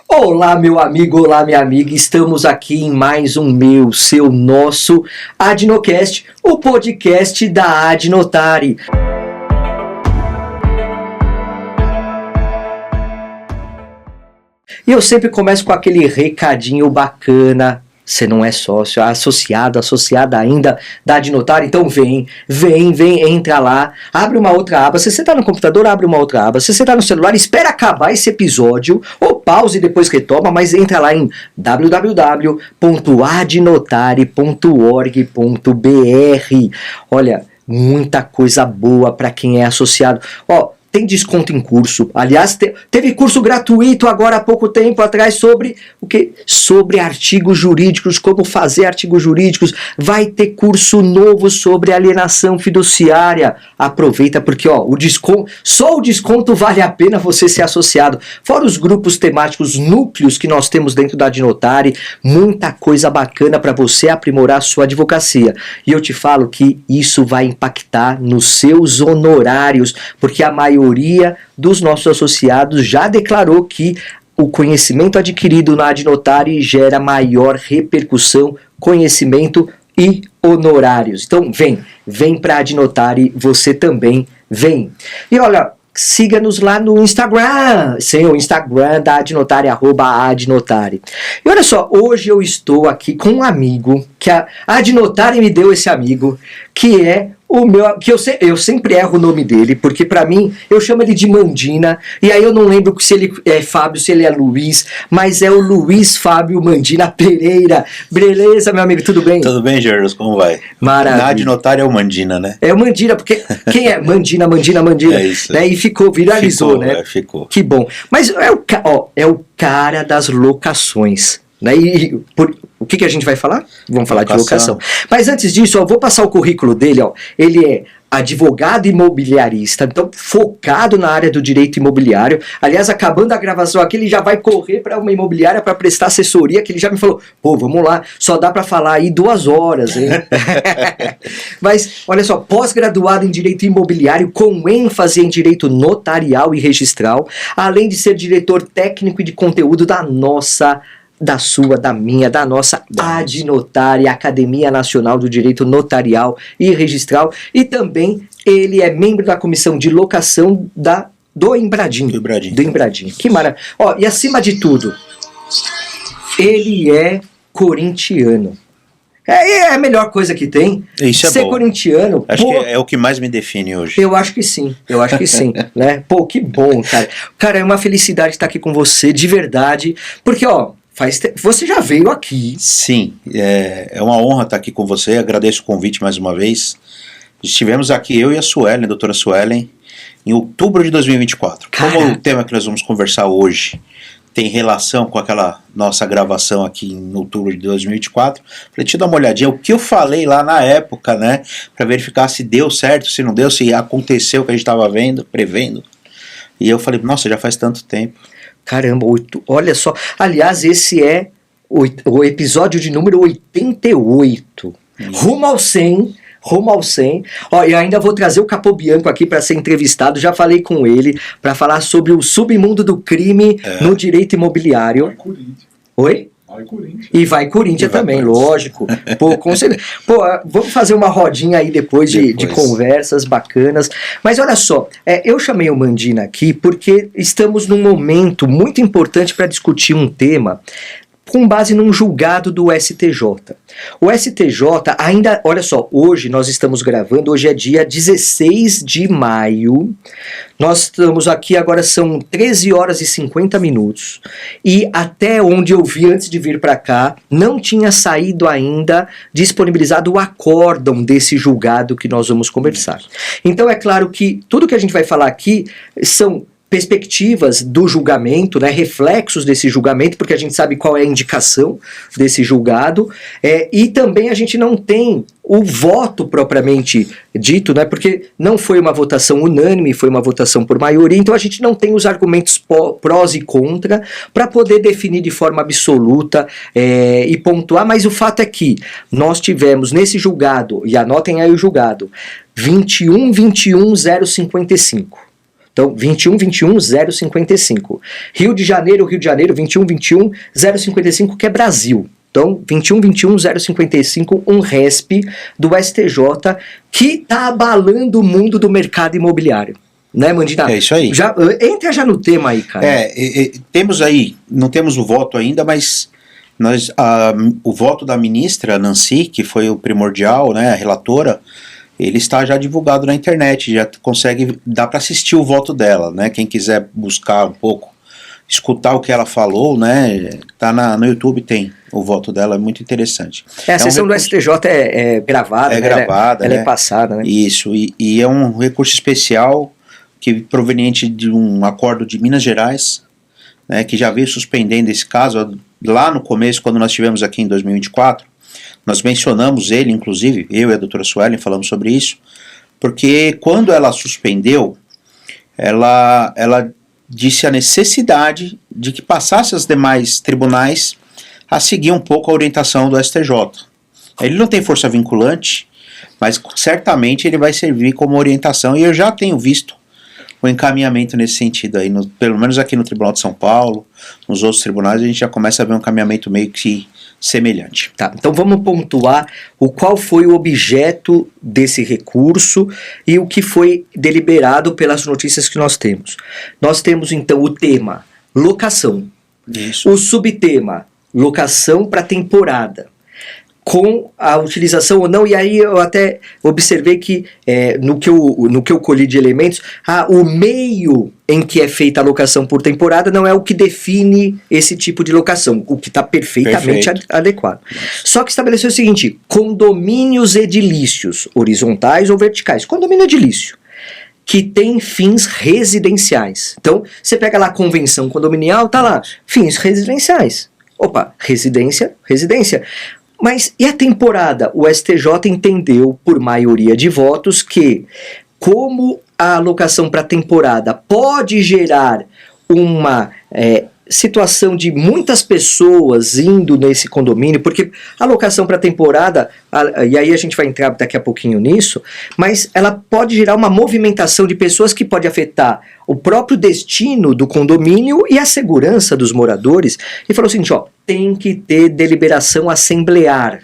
Olá, meu amigo, olá, minha amiga. Estamos aqui em mais um meu, seu, nosso Adnocast, o podcast da Adnotare. E eu sempre começo com aquele recadinho bacana. Você não é sócio, associada ainda da Adnotare, então vem, entra lá, abre uma outra aba. Se você está no computador, abre uma outra aba. Se você está no celular, espera acabar esse episódio, ou pause e depois retoma, mas entra lá em www.adnotare.org.br. Olha, muita coisa boa para quem é associado. Tem desconto em curso. Aliás, teve curso gratuito agora há pouco tempo atrás sobre o quê? Sobre artigos jurídicos, como fazer artigos jurídicos. Vai ter curso novo sobre alienação fiduciária. Aproveita porque só o desconto vale a pena você ser associado. Fora os grupos temáticos, núcleos que nós temos dentro da Adnotare, muita coisa bacana para você aprimorar a sua advocacia. E eu te falo que isso vai impactar nos seus honorários, porque a maioria dos nossos associados já declarou que o conhecimento adquirido na Adnotare gera maior repercussão, conhecimento e honorários. Então vem para a Adnotare, você também vem. E olha, siga-nos lá no Instagram, sim, o Instagram da Adnotare, @Adnotare. E olha só, hoje eu estou aqui com um amigo, que a Adnotare me deu esse amigo, que é o meu, que eu sempre erro o nome dele, porque pra mim, eu chamo ele de Mandina, e aí eu não lembro se ele é Fábio, se ele é Luiz, mas é o Luiz Fábio Mandina Pereira. Beleza, meu amigo, tudo bem? Tudo bem, Gerlos, como vai? Maravilha. Na Adnotare é o Mandina, né? É o Mandina, porque quem é? Mandina. É isso. Né? E viralizou, né? Ficou. Que bom. Mas é o cara das locações. Né? O que a gente vai falar? Vamos falar de locação. Mas antes disso, eu vou passar o currículo dele. Ele é advogado imobiliarista, então focado na área do direito imobiliário. Aliás, acabando a gravação aqui, ele já vai correr para uma imobiliária para prestar assessoria, que ele já me falou, vamos lá, só dá para falar aí 2 horas, hein? Mas, olha só, pós-graduado em direito imobiliário, com ênfase em direito notarial e registral, além de ser diretor técnico e de conteúdo da nossa Adnotare, Academia Nacional do Direito Notarial e Registral, e também ele é membro da comissão de locação do Embradinho. Do Embradinho. Que maravilha. E acima de tudo, ele é corintiano. É a melhor coisa que tem. Isso é ser bom. Corintiano. Acho que é o que mais me define hoje. Eu acho que sim, né? Que bom, cara. Cara, é uma felicidade estar aqui com você, de verdade, porque, você já veio aqui. Sim, é uma honra estar aqui com você, agradeço o convite mais uma vez. Estivemos aqui, eu e a Suelen, a doutora Suelen, em outubro de 2024. Caraca. Como o tema que nós vamos conversar hoje tem relação com aquela nossa gravação aqui em outubro de 2024, falei, deixa eu dar uma olhadinha, o que eu falei lá na época, né, para verificar se deu certo, se não deu, se aconteceu o que a gente estava prevendo. E eu falei, nossa, já faz tanto tempo. Caramba, olha só. Aliás, esse é o episódio de número 88. Rumo ao 100. E ainda vou trazer o Capobianco aqui para ser entrevistado. Já falei com ele para falar sobre o submundo do crime no direito imobiliário. Vai Corinthians. Oi? Vai Corinthians. E vai Corinthians também, lógico. Com certeza. Vamos fazer uma rodinha aí depois de conversas bacanas. Mas olha só, eu chamei o Mandina aqui porque estamos num momento muito importante para discutir um tema com base num julgado do STJ. O STJ ainda, olha só, hoje nós estamos gravando, hoje é dia 16 de maio, nós estamos aqui, agora são 13 horas e 50 minutos, e até onde eu vi antes de vir para cá, não tinha saído ainda disponibilizado o acórdão desse julgado que nós vamos conversar. Então é claro que tudo que a gente vai falar aqui são perspectivas do julgamento, né, reflexos desse julgamento, porque a gente sabe qual é a indicação desse julgado, e também a gente não tem o voto propriamente dito, né, porque não foi uma votação unânime, foi uma votação por maioria, então a gente não tem os argumentos prós e contra para poder definir de forma absoluta e pontuar, mas o fato é que nós tivemos nesse julgado, e anotem aí o julgado, 21.055. Então, 21-21-055. Rio de Janeiro, 21-21-055, que é Brasil. Então, 21-21-055, um RESP do STJ que está abalando o mundo do mercado imobiliário. Né, Mandina? É isso aí. Entra já no tema aí, cara. Temos aí, não temos o voto ainda, mas o voto da ministra Nancy, que foi o primordial, né, a relatora, ele está já divulgado na internet, já dá para assistir o voto dela, né? Quem quiser buscar um pouco, escutar o que ela falou, né? Tá no YouTube, tem o voto dela, é muito interessante. A sessão do STJ é gravada, né? Gravada, ela né? É passada, né? Isso, e é um recurso especial que proveniente de um acordo de Minas Gerais, né? Que já veio suspendendo esse caso lá no começo, quando nós estivemos aqui em 2024. Nós mencionamos ele, inclusive, eu e a doutora Suelen falamos sobre isso, porque quando ela suspendeu, ela disse a necessidade de que passasse aos demais tribunais a seguir um pouco a orientação do STJ. Ele não tem força vinculante, mas certamente ele vai servir como orientação, e eu já tenho visto o encaminhamento nesse sentido aí, pelo menos aqui no Tribunal de São Paulo, nos outros tribunais a gente já começa a ver um encaminhamento meio que semelhante. Tá, então vamos pontuar qual foi o objeto desse recurso e o que foi deliberado pelas notícias que nós temos. Nós temos então o tema locação, Isso. O subtema locação para temporada, com a utilização ou não, e aí eu até observei que no que eu colhi de elementos, o meio em que é feita a locação por temporada não é o que define esse tipo de locação, o que está perfeitamente adequado. Só que estabeleceu o seguinte: condomínios edilícios, horizontais ou verticais. Condomínio edilício que tem fins residenciais. Então, você pega lá a convenção condominial, tá lá, fins residenciais. Opa, residência. Mas e a temporada? O STJ entendeu, por maioria de votos, que como a alocação para temporada pode gerar uma situação de muitas pessoas indo nesse condomínio, porque a alocação para temporada, e aí a gente vai entrar daqui a pouquinho nisso, mas ela pode gerar uma movimentação de pessoas que pode afetar o próprio destino do condomínio e a segurança dos moradores. E falou o seguinte, tem que ter deliberação assemblear,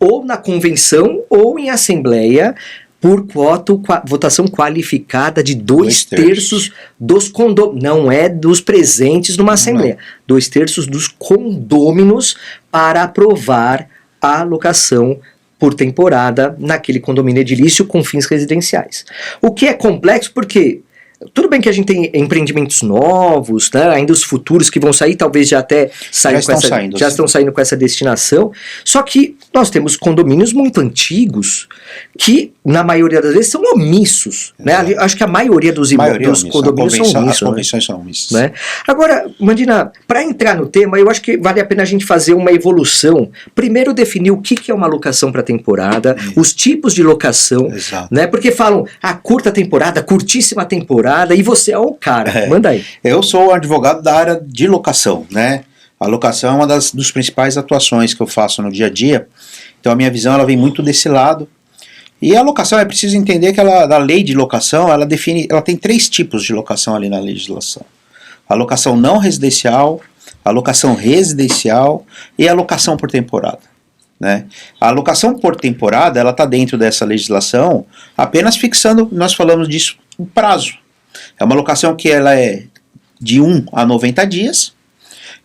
ou na convenção ou em assembleia, por votação qualificada de 2/3 dos condôminos, não é dos presentes numa assembleia, 2/3 dos condôminos para aprovar a alocação por temporada naquele condomínio edilício com fins residenciais. O que é complexo porque tudo bem que a gente tem empreendimentos novos, né, ainda os futuros que vão sair, talvez já até estão saindo com essa destinação, só que nós temos condomínios muito antigos que, na maioria das vezes, são omissos. Né? Acho que a maioria dos condomínios são omissos. As convenções são omissas. Né? Agora, Mandina, para entrar no tema, eu acho que vale a pena a gente fazer uma evolução. Primeiro definir o que é uma locação para temporada, os tipos de locação, né? Porque falam curta temporada, curtíssima temporada, e você é o cara. Manda aí. Eu sou advogado da área de locação, né? A locação é uma dos principais atuações que eu faço no dia a dia. Então a minha visão ela vem muito desse lado. E a locação, é preciso entender que a lei de locação, ela tem 3 tipos de locação ali na legislação. A locação não residencial, a locação residencial e a locação por temporada. Né? A alocação por temporada, ela está dentro dessa legislação apenas fixando, nós falamos disso, o prazo. É uma locação que ela é de 1 a 90 dias,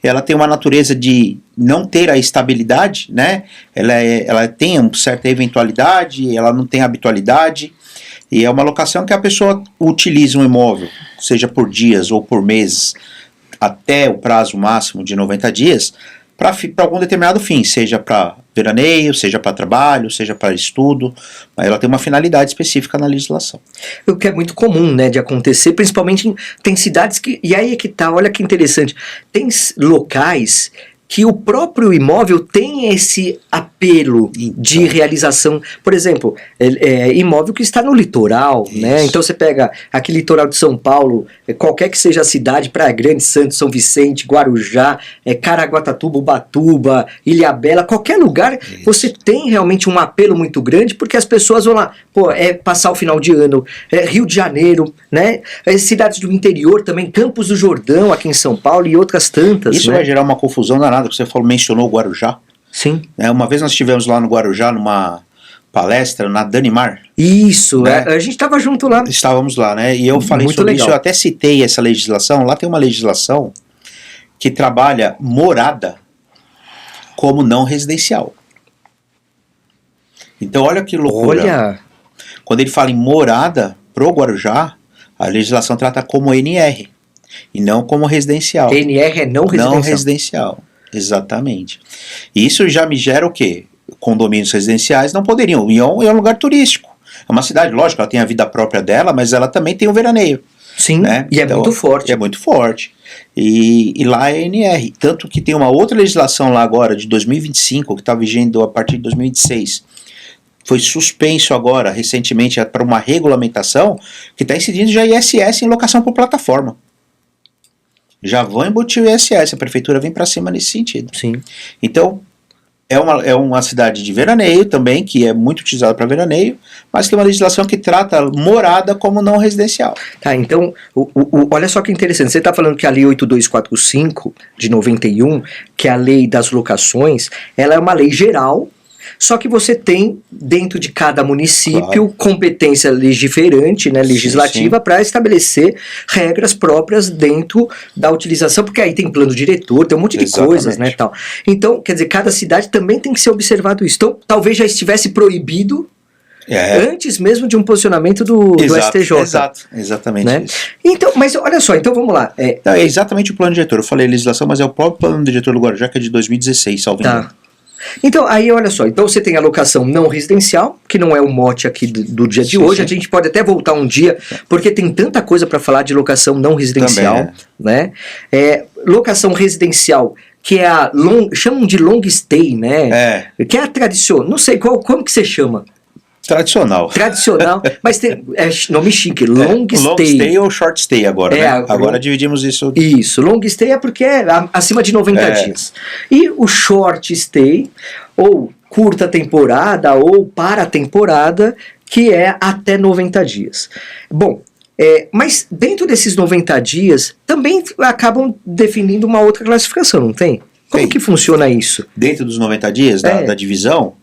ela tem uma natureza de não ter a estabilidade, né? Ela tem uma certa eventualidade, ela não tem habitualidade, e é uma locação que a pessoa utiliza um imóvel, seja por dias ou por meses, até o prazo máximo de 90 dias, para algum determinado fim, seja para veraneio, seja para trabalho, seja para estudo, mas ela tem uma finalidade específica na legislação. O que é muito comum, né, de acontecer, principalmente tem cidades que, e aí é que tá, olha que interessante, tem locais que o próprio imóvel tem esse apelo de realização. Por exemplo, imóvel que está no litoral, né? Então você pega aquele litoral de São Paulo, qualquer que seja a cidade, Praia Grande, Santos, São Vicente, Guarujá, Caraguatatuba, Ubatuba, Ilhabela, qualquer lugar, você tem realmente um apelo muito grande, porque as pessoas vão lá, passar o final de ano, Rio de Janeiro, né? Cidades do interior também, Campos do Jordão, aqui em São Paulo, e outras tantas. Isso, né? Vai gerar uma confusão danada, porque você mencionou o Guarujá. Sim. Uma vez nós estivemos lá no Guarujá, numa palestra na Danimar. Isso, né? A gente estava junto lá. Estávamos lá, né? E eu falei muito sobre legal. isso, eu até citei essa legislação. Lá tem uma legislação que trabalha morada como não residencial. Então olha que loucura. Olha. Quando ele fala em morada pro Guarujá, a legislação trata como NR e não como residencial. NR é não residencial. Não residencial, exatamente. Isso já me gera o quê? Condomínios residenciais não poderiam. E é um lugar turístico. É uma cidade, lógico, ela tem a vida própria dela, mas ela também tem o veraneio. Sim, né? E então, é muito forte. É muito forte. E lá é NR. Tanto que tem uma outra legislação lá agora, de 2025, que está vigendo a partir de 2026. Foi suspenso agora, recentemente, para uma regulamentação que está incidindo já ISS em locação por plataforma. Já vão embutir o ISS, a prefeitura vem para cima nesse sentido. Sim. Então, é uma cidade de veraneio também, que é muito utilizada para veraneio, mas que é uma legislação que trata morada como não residencial. Tá, então, olha só que interessante, você está falando que a Lei 8245, de 91, que é a lei das locações, ela é uma lei geral, só que você tem, dentro de cada município, competência legiferante, né, legislativa, para estabelecer regras próprias dentro da utilização, porque aí tem plano diretor, tem um monte de coisas, né, tal. Então, quer dizer, cada cidade também tem que ser observado isso. Então, talvez já estivesse proibido antes mesmo de um posicionamento do STJ. Exatamente, né? isso. Então, mas olha só, então vamos lá. É exatamente o plano diretor. Eu falei legislação, mas é o próprio plano diretor do Guarujá, que é de 2016, salvo engano. Então, aí olha só, então você tem a locação não residencial, que não é o mote aqui do dia de hoje, a gente pode até voltar um dia, porque tem tanta coisa para falar de locação não residencial, né? Locação residencial, que é chamam de long stay, né? Que é a tradicional, não sei, como que você chama? Tradicional, mas tem nome chique, long stay. Long stay ou short stay agora, né? Agora dividimos isso. Isso, long stay é porque é acima de 90 dias. E o short stay, ou curta temporada, ou para temporada, que é até 90 dias. Bom, mas dentro desses 90 dias, também acabam definindo uma outra classificação, não tem? Como que funciona isso? Dentro dos 90 dias da divisão?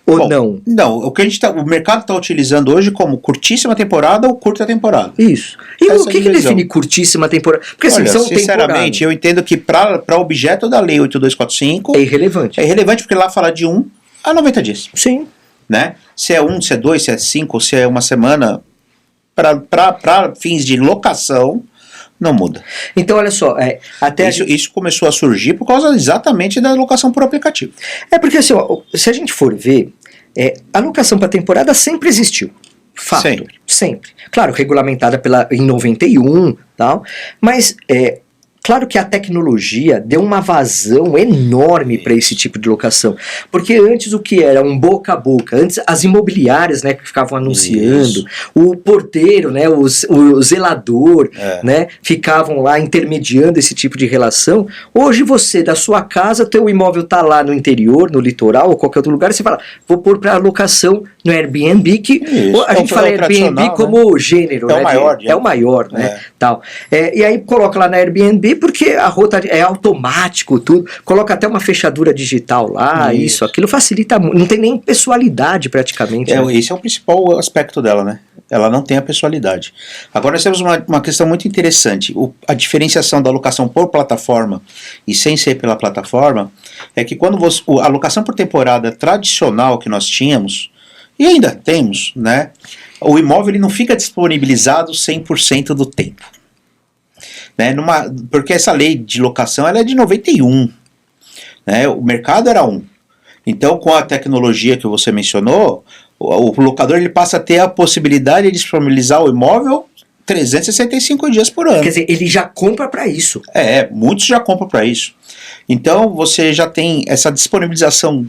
Ou não? Não, o mercado está utilizando hoje como curtíssima temporada ou curta temporada. Isso. E o que define curtíssima temporada? Porque assim, são sinceramente, eu entendo que para objeto da Lei 8245... É irrelevante. É irrelevante porque lá fala de 1 a 90 dias. Sim. Né? Se é 1, se é 2, se é 5, se é uma semana, para fins de locação... não muda. Então, olha só, isso começou a surgir por causa exatamente da locação por aplicativo. Porque assim, se a gente for ver, a locação para temporada sempre existiu. Fato. Sempre. Claro, regulamentada em 91 tal, mas claro que a tecnologia deu uma vazão enorme para esse tipo de locação. Porque antes o que era? Um boca a boca. Antes as imobiliárias, né, que ficavam anunciando, o porteiro, né, o zelador, né, ficavam lá intermediando esse tipo de relação. Hoje você, da sua casa, teu imóvel tá lá no interior, no litoral ou qualquer outro lugar, você fala, vou pôr para locação no Airbnb, que a gente fala Airbnb como gênero, né? É o maior, né? Tal. E aí coloca lá na Airbnb, porque a rota é automático, tudo. Coloca até uma fechadura digital lá, aquilo facilita muito. Não tem nem pessoalidade praticamente. Esse é o principal aspecto dela, né? Ela não tem a pessoalidade. Agora nós temos uma questão muito interessante. A diferenciação da locação por plataforma e sem ser pela plataforma é que quando a locação por temporada tradicional que nós tínhamos, e ainda temos, né? O imóvel ele não fica disponibilizado 100% do tempo. Né, porque essa lei de locação ela é de 91, né, o mercado era 1. Então, com a tecnologia que você mencionou, o locador ele passa a ter a possibilidade de disponibilizar o imóvel 365 dias por ano. Quer dizer, ele já compra para isso. Muitos já compram para isso. Então você já tem essa disponibilização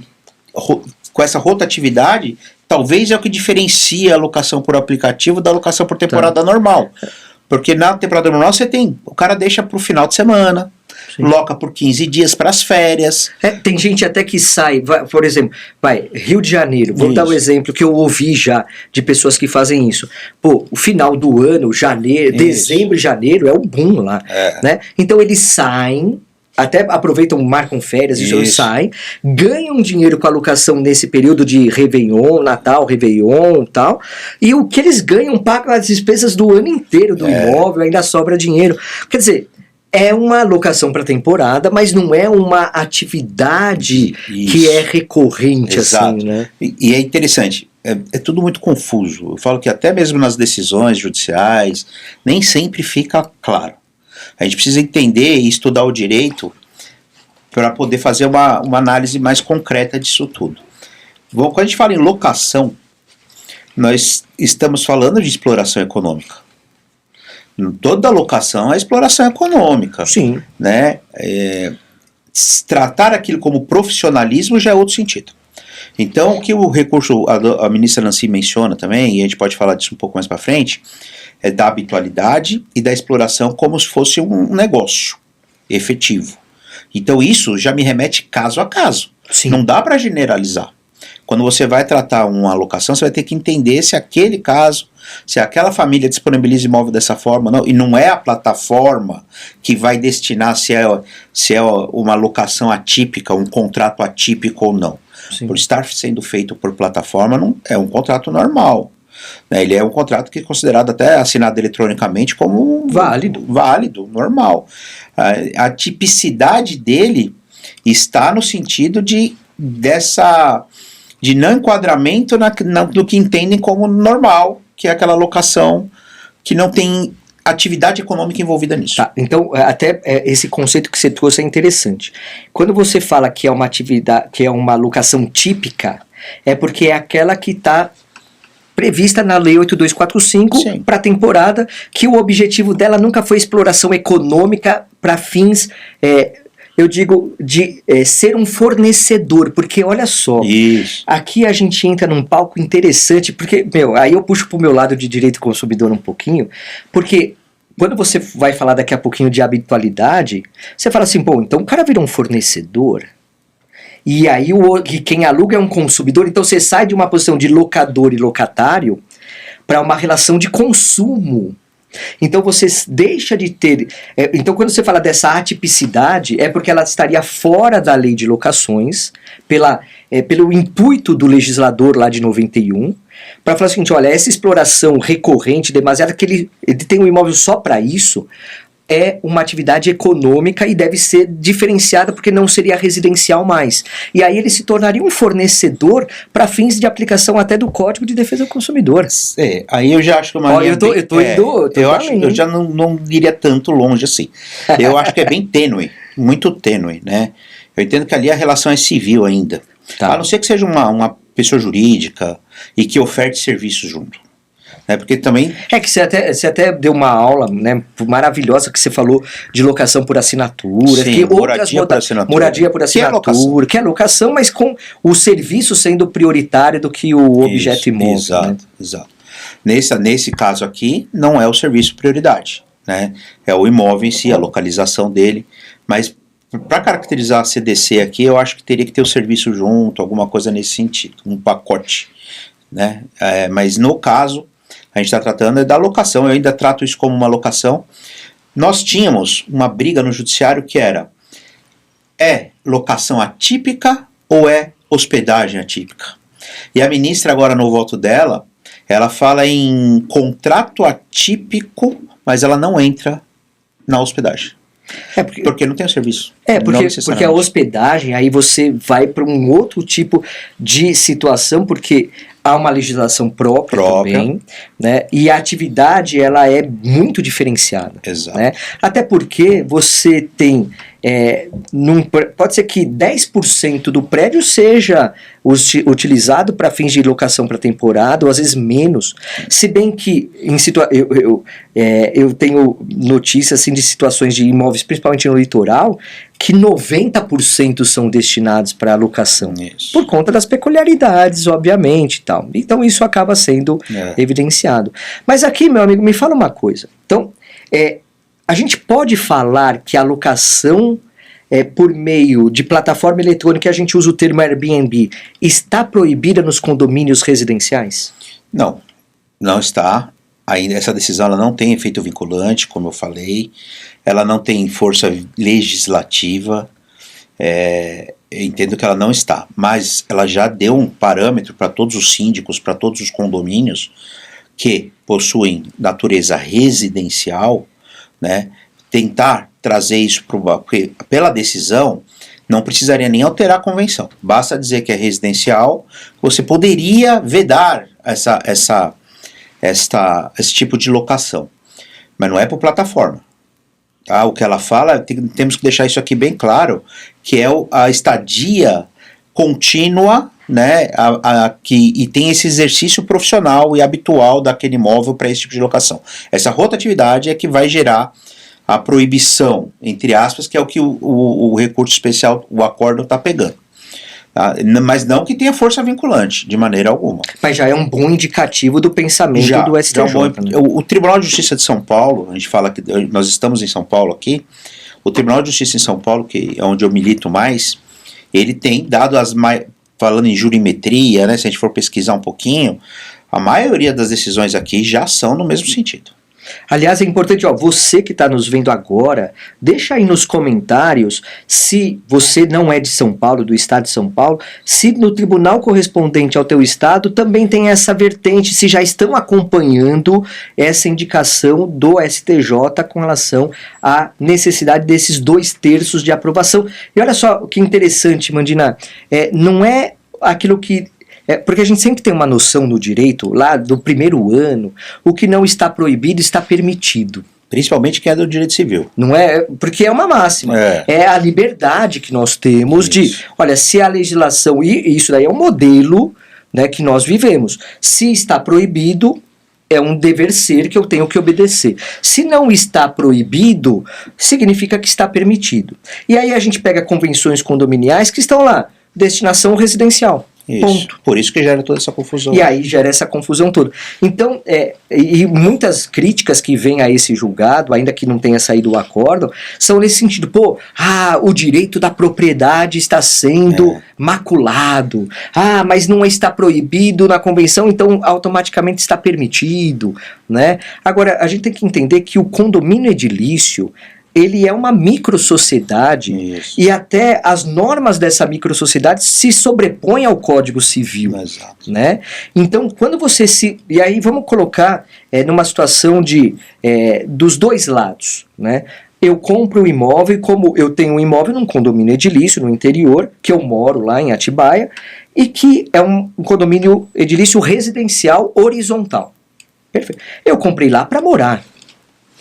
com essa rotatividade, talvez é o que diferencia a locação por aplicativo da locação por temporada normal. Porque na temporada normal o cara deixa para o final de semana, loca por 15 dias para as férias. Tem gente até que sai, por exemplo, Rio de Janeiro, vou dar um exemplo que eu ouvi já de pessoas que fazem isso. Pô, o final do ano, dezembro e janeiro é o boom lá, né? Então eles saem, até aproveitam, marcam férias, e saem, ganham dinheiro com a locação nesse período de Réveillon, Natal, Réveillon e tal, e o que eles ganham paga as despesas do ano inteiro do imóvel, ainda sobra dinheiro. Quer dizer, é uma locação para temporada, mas não é uma atividade que é recorrente. Exato. Assim, né? E é interessante, é tudo muito confuso. Eu falo que até mesmo nas decisões judiciais, nem sempre fica claro. A gente precisa entender e estudar o direito para poder fazer uma análise mais concreta disso tudo. Bom, quando a gente fala em locação, nós estamos falando de exploração econômica. Toda locação é exploração econômica. Sim. Né? Tratar aquilo como profissionalismo já é outro sentido. Então, o que o recurso, a ministra Nancy menciona também, e a gente pode falar disso um pouco mais para frente, é da habitualidade e da exploração como se fosse um negócio efetivo. Então, isso já me remete caso a caso. Sim. Não dá para generalizar. Quando você vai tratar uma alocação, você vai ter que entender se aquele caso, se aquela família disponibiliza imóvel dessa forma, não, e não é a plataforma que vai destinar se é uma alocação atípica, um contrato atípico ou não. Sim. Por estar sendo feito por plataforma, não é um contrato normal. Né? Ele é um contrato que é considerado até assinado eletronicamente como válido, normal. A tipicidade dele está no sentido de não enquadramento do que entendem como normal, que é aquela locação que não tem atividade econômica envolvida nisso. Tá, então, até esse conceito que você trouxe é interessante. Quando você fala que é uma atividade, que é uma locação típica, é porque é aquela que está prevista na Lei 8245 para a temporada, que o objetivo dela nunca foi exploração econômica para fins... eu digo de ser um fornecedor, porque olha só, aqui a gente entra num palco interessante, porque, aí eu puxo pro meu lado de direito consumidor um pouquinho, porque quando você vai falar daqui a pouquinho de habitualidade, você fala assim, então o cara virou um fornecedor, e aí quem aluga é um consumidor, então você sai de uma posição de locador e locatário para uma relação de consumo. Então você deixa de ter... então quando você fala dessa atipicidade, é porque ela estaria fora da lei de locações, pelo intuito do legislador lá de 91, para falar o seguinte, olha, essa exploração recorrente, demasiada, que ele tem um imóvel só para isso, é uma atividade econômica e deve ser diferenciada porque não seria residencial mais. E aí ele se tornaria um fornecedor para fins de aplicação até do Código de Defesa do Consumidor. Aí eu já acho que eu já não iria tanto longe assim. Eu acho que é bem tênue, muito tênue, né? Eu entendo que ali a relação é civil ainda. Tá. A não ser que seja uma pessoa jurídica e que oferte serviço junto. Porque também... que você até deu uma aula, né, maravilhosa, que você falou de locação por assinatura. Sim, moradia por assinatura. Moradia por assinatura, que é locação, mas com o serviço sendo prioritário do que o objeto imóvel. Exato. Nesse caso aqui, não é o serviço prioridade, né? É o imóvel em si, a localização dele, mas para caracterizar a CDC aqui, eu acho que teria que ter o serviço junto, alguma coisa nesse sentido, um pacote, né? Mas no caso... A gente está tratando da locação, eu ainda trato isso como uma locação. Nós tínhamos uma briga no judiciário que era, locação atípica ou é hospedagem atípica? E a ministra agora no voto dela, ela fala em contrato atípico, mas ela não entra na hospedagem. Porque não tem o serviço. Porque a hospedagem, aí você vai para um outro tipo de situação, porque há uma legislação própria. Também, né? E a atividade ela é muito diferenciada. Exato. Né? Até porque você tem pode ser que 10% do prédio seja utilizado para fins de locação para temporada, ou às vezes menos, se bem que eu tenho notícias assim, de situações de imóveis, principalmente no litoral, que 90% são destinados para locação, por conta das peculiaridades, obviamente, e tal. Então isso acaba sendo evidenciado. Mas aqui, meu amigo, me fala uma coisa. Então, a gente pode falar que a locação por meio de plataforma eletrônica, a gente usa o termo Airbnb, está proibida nos condomínios residenciais? Não, não está. Ainda essa decisão ela não tem efeito vinculante, como eu falei, ela não tem força legislativa, eu entendo que ela não está, mas ela já deu um parâmetro para todos os síndicos, para todos os condomínios que possuem natureza residencial, né, tentar trazer isso porque pela decisão não precisaria nem alterar a convenção, basta dizer que é residencial, você poderia vedar esse tipo de locação, mas não é por plataforma. Tá? O que ela fala, temos que deixar isso aqui bem claro, que é a estadia contínua, né, e tem esse exercício profissional e habitual daquele imóvel para esse tipo de locação. Essa rotatividade é que vai gerar a proibição, entre aspas, que é o que o recurso especial, o acórdão, está pegando. Tá? Mas não que tenha força vinculante, de maneira alguma. Mas já é um bom indicativo do pensamento do STJ. Né? O Tribunal de Justiça de São Paulo, a gente fala que nós estamos em São Paulo aqui, o Tribunal de Justiça em São Paulo, que é onde eu milito mais, ele tem dado falando em jurimetria, né, se a gente for pesquisar um pouquinho, a maioria das decisões aqui já são no mesmo sentido. Aliás, é importante, você que está nos vendo agora, deixa aí nos comentários se você não é de São Paulo, do estado de São Paulo, se no tribunal correspondente ao teu estado também tem essa vertente, se já estão acompanhando essa indicação do STJ com relação à necessidade desses 2/3 de aprovação. E olha só que interessante, Mandina, não é aquilo que... porque a gente sempre tem uma noção no direito, lá do primeiro ano, o que não está proibido está permitido. Principalmente que é do direito civil. Não é? Porque é uma máxima. É a liberdade que nós temos de, olha, se a legislação, e isso daí é um modelo, né, que nós vivemos, se está proibido, é um dever ser que eu tenho que obedecer. Se não está proibido, significa que está permitido. E aí a gente pega convenções condominiais que estão lá, destinação residencial. Isso. Ponto. Por isso que gera toda essa confusão. E aí gera essa confusão toda. Então, e muitas críticas que vêm a esse julgado, ainda que não tenha saído o acórdão, são nesse sentido, o direito da propriedade está sendo maculado, mas não está proibido na convenção, então automaticamente está permitido, né? Agora, a gente tem que entender que o condomínio edilício, ele é uma microsociedade e até as normas dessa microsociedade se sobrepõem ao Código Civil. Exato. Né? Então, quando você se... E aí vamos colocar numa situação dos dois lados. Né? Eu compro o imóvel, como eu tenho um imóvel num condomínio edilício no interior, que eu moro lá em Atibaia, e que é um condomínio edilício residencial horizontal. Perfeito. Eu comprei lá para morar.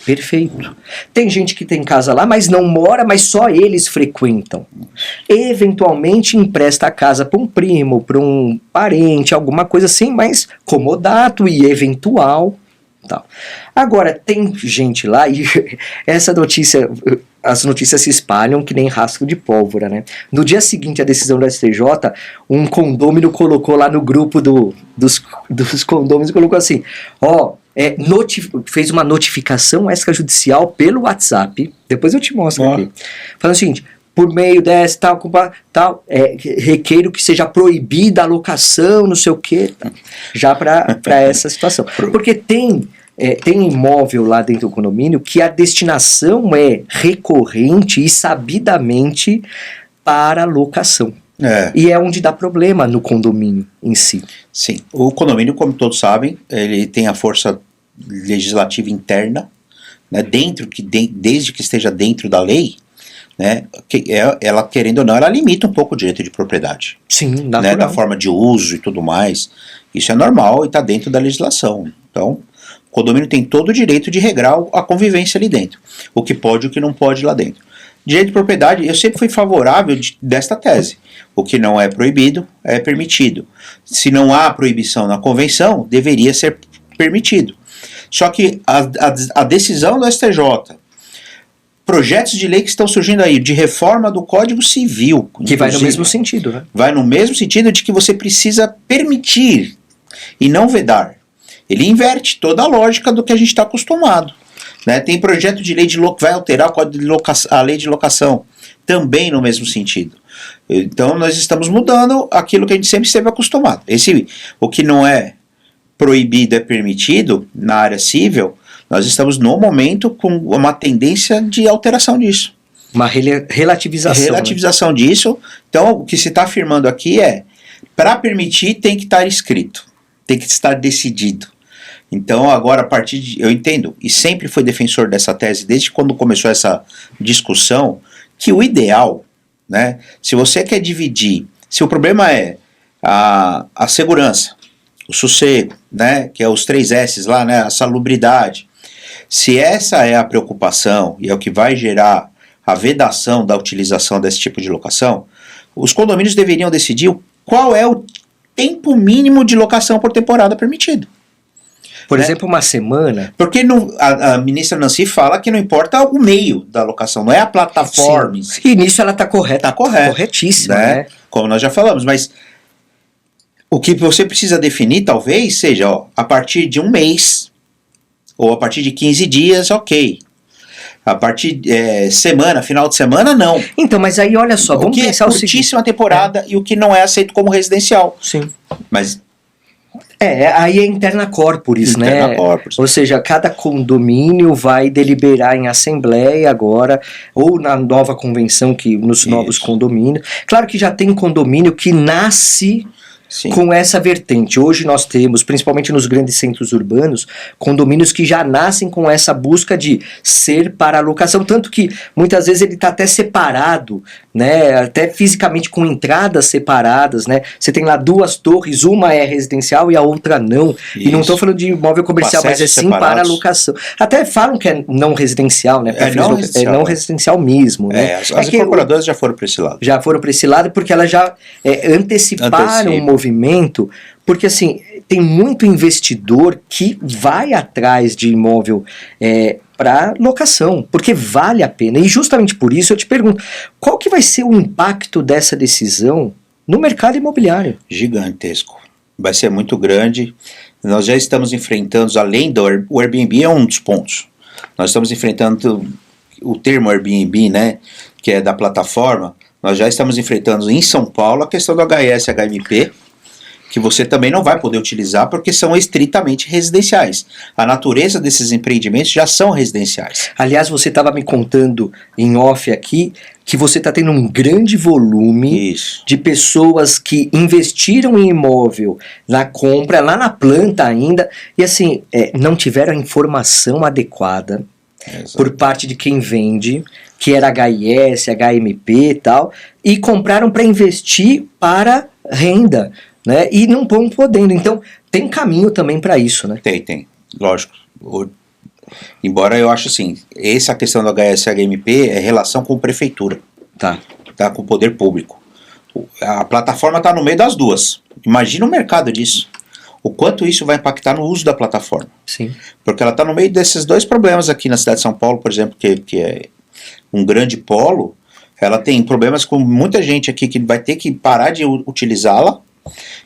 Perfeito. Tem gente que tem casa lá, mas não mora, mas só eles frequentam. Eventualmente empresta a casa para um primo, para um parente, alguma coisa assim, mas comodato e eventual. Tal. Agora, tem gente lá, e essa notícia, as notícias se espalham que nem rastro de pólvora, né? No dia seguinte à decisão do STJ, um condômino colocou lá no grupo dos condôminos, colocou assim, fez uma notificação extrajudicial pelo WhatsApp, depois eu te mostro aqui, falando o seguinte, por meio dessa tal, requeiro que seja proibida a locação, não sei o que, já para essa situação. Porque tem imóvel lá dentro do condomínio que a destinação é recorrente e sabidamente para locação. E é onde dá problema no condomínio em si. Sim, o condomínio, como todos sabem, ele tem a força legislativa interna, né, desde que esteja dentro da lei, né, ela, querendo ou não, ela limita um pouco o direito de propriedade. Sim, natural. Né, da forma de uso e tudo mais. Isso é normal e está dentro da legislação. Então, o condomínio tem todo o direito de regrar a convivência ali dentro. O que pode e o que não pode lá dentro. Direito de propriedade, eu sempre fui favorável desta tese. O que não é proibido é permitido. Se não há proibição na convenção, deveria ser permitido. Só que a decisão do STJ, projetos de lei que estão surgindo aí, de reforma do Código Civil. Que vai no mesmo sentido, né? Vai no mesmo sentido de que você precisa permitir e não vedar. Ele inverte toda a lógica do que a gente está acostumado. Né? Tem projeto de lei que vai alterar a lei de locação, também no mesmo sentido. Então nós estamos mudando aquilo que a gente sempre esteve acostumado. O que não é proibido é permitido na área civil, nós estamos no momento com uma tendência de alteração disso. Uma relativização. Relativização, né? Disso. Então o que se está afirmando aqui é, para permitir tem que estar escrito, tem que estar decidido. Então agora a partir de, eu entendo, e sempre fui defensor dessa tese, desde quando começou essa discussão, que o ideal, né, se você quer dividir, se o problema é a segurança, o sossego, né, que é os 3 S's lá, né, a salubridade, se essa é a preocupação e é o que vai gerar a vedação da utilização desse tipo de locação, os condomínios deveriam decidir qual é o tempo mínimo de locação por temporada permitido. Por exemplo, uma semana. Porque a ministra Nancy fala que não importa o meio da locação, não é a plataforma. Sim. E nisso ela está correta. Está correta. Corretíssima, né? Como nós já falamos, mas o que você precisa definir talvez seja, a partir de um mês, ou a partir de 15 dias, ok. A partir de semana, final de semana, não. Então, mas aí olha só, vamos pensar o seguinte. Curtíssima temporada e o que não é aceito como residencial. Sim. Mas aí é interna corporis, né? Corporis. Ou seja, cada condomínio vai deliberar em assembleia agora, ou na nova convenção, nos novos condomínios. Claro que já tem condomínio que nasce com essa vertente. Hoje nós temos, principalmente nos grandes centros urbanos, condomínios que já nascem com essa busca de ser para locação, tanto que muitas vezes ele está até separado, né, até fisicamente com entradas separadas, né, você tem lá 2 torres, uma é residencial e a outra não, e não estou falando de imóvel comercial, mas é sim para locação. Até falam que é não residencial, né, é não residencial mesmo, né. As incorporadoras já foram para esse lado. Já foram para esse lado porque elas já anteciparam o movimento, porque assim, tem muito investidor que vai atrás de imóvel para locação, porque vale a pena, e justamente por isso eu te pergunto, qual que vai ser o impacto dessa decisão no mercado imobiliário? Gigantesco, vai ser muito grande. Nós já estamos enfrentando, além do Airbnb é um dos pontos, nós estamos enfrentando o termo Airbnb, né, que é da plataforma. Nós já estamos enfrentando em São Paulo a questão do HS, HMP, que você também não vai poder utilizar porque são estritamente residenciais. A natureza desses empreendimentos já são residenciais. Aliás, você estava me contando em off aqui que você está tendo um grande volume de pessoas que investiram em imóvel na compra, lá na planta ainda, e assim, não tiveram a informação adequada por parte de quem vende, que era HIS, HMP e tal, e compraram para investir para renda, né? E não estão podendo. Então, tem caminho também para isso, né? Tem, lógico. Embora eu acho assim, essa questão do HS e HMP é relação com prefeitura. Tá, com o poder público. A plataforma está no meio das duas. Imagina o mercado disso. O quanto isso vai impactar no uso da plataforma. Sim. Porque ela está no meio desses 2 problemas aqui na cidade de São Paulo, por exemplo, que é um grande polo. Ela tem problemas com muita gente aqui que vai ter que parar de utilizá-la.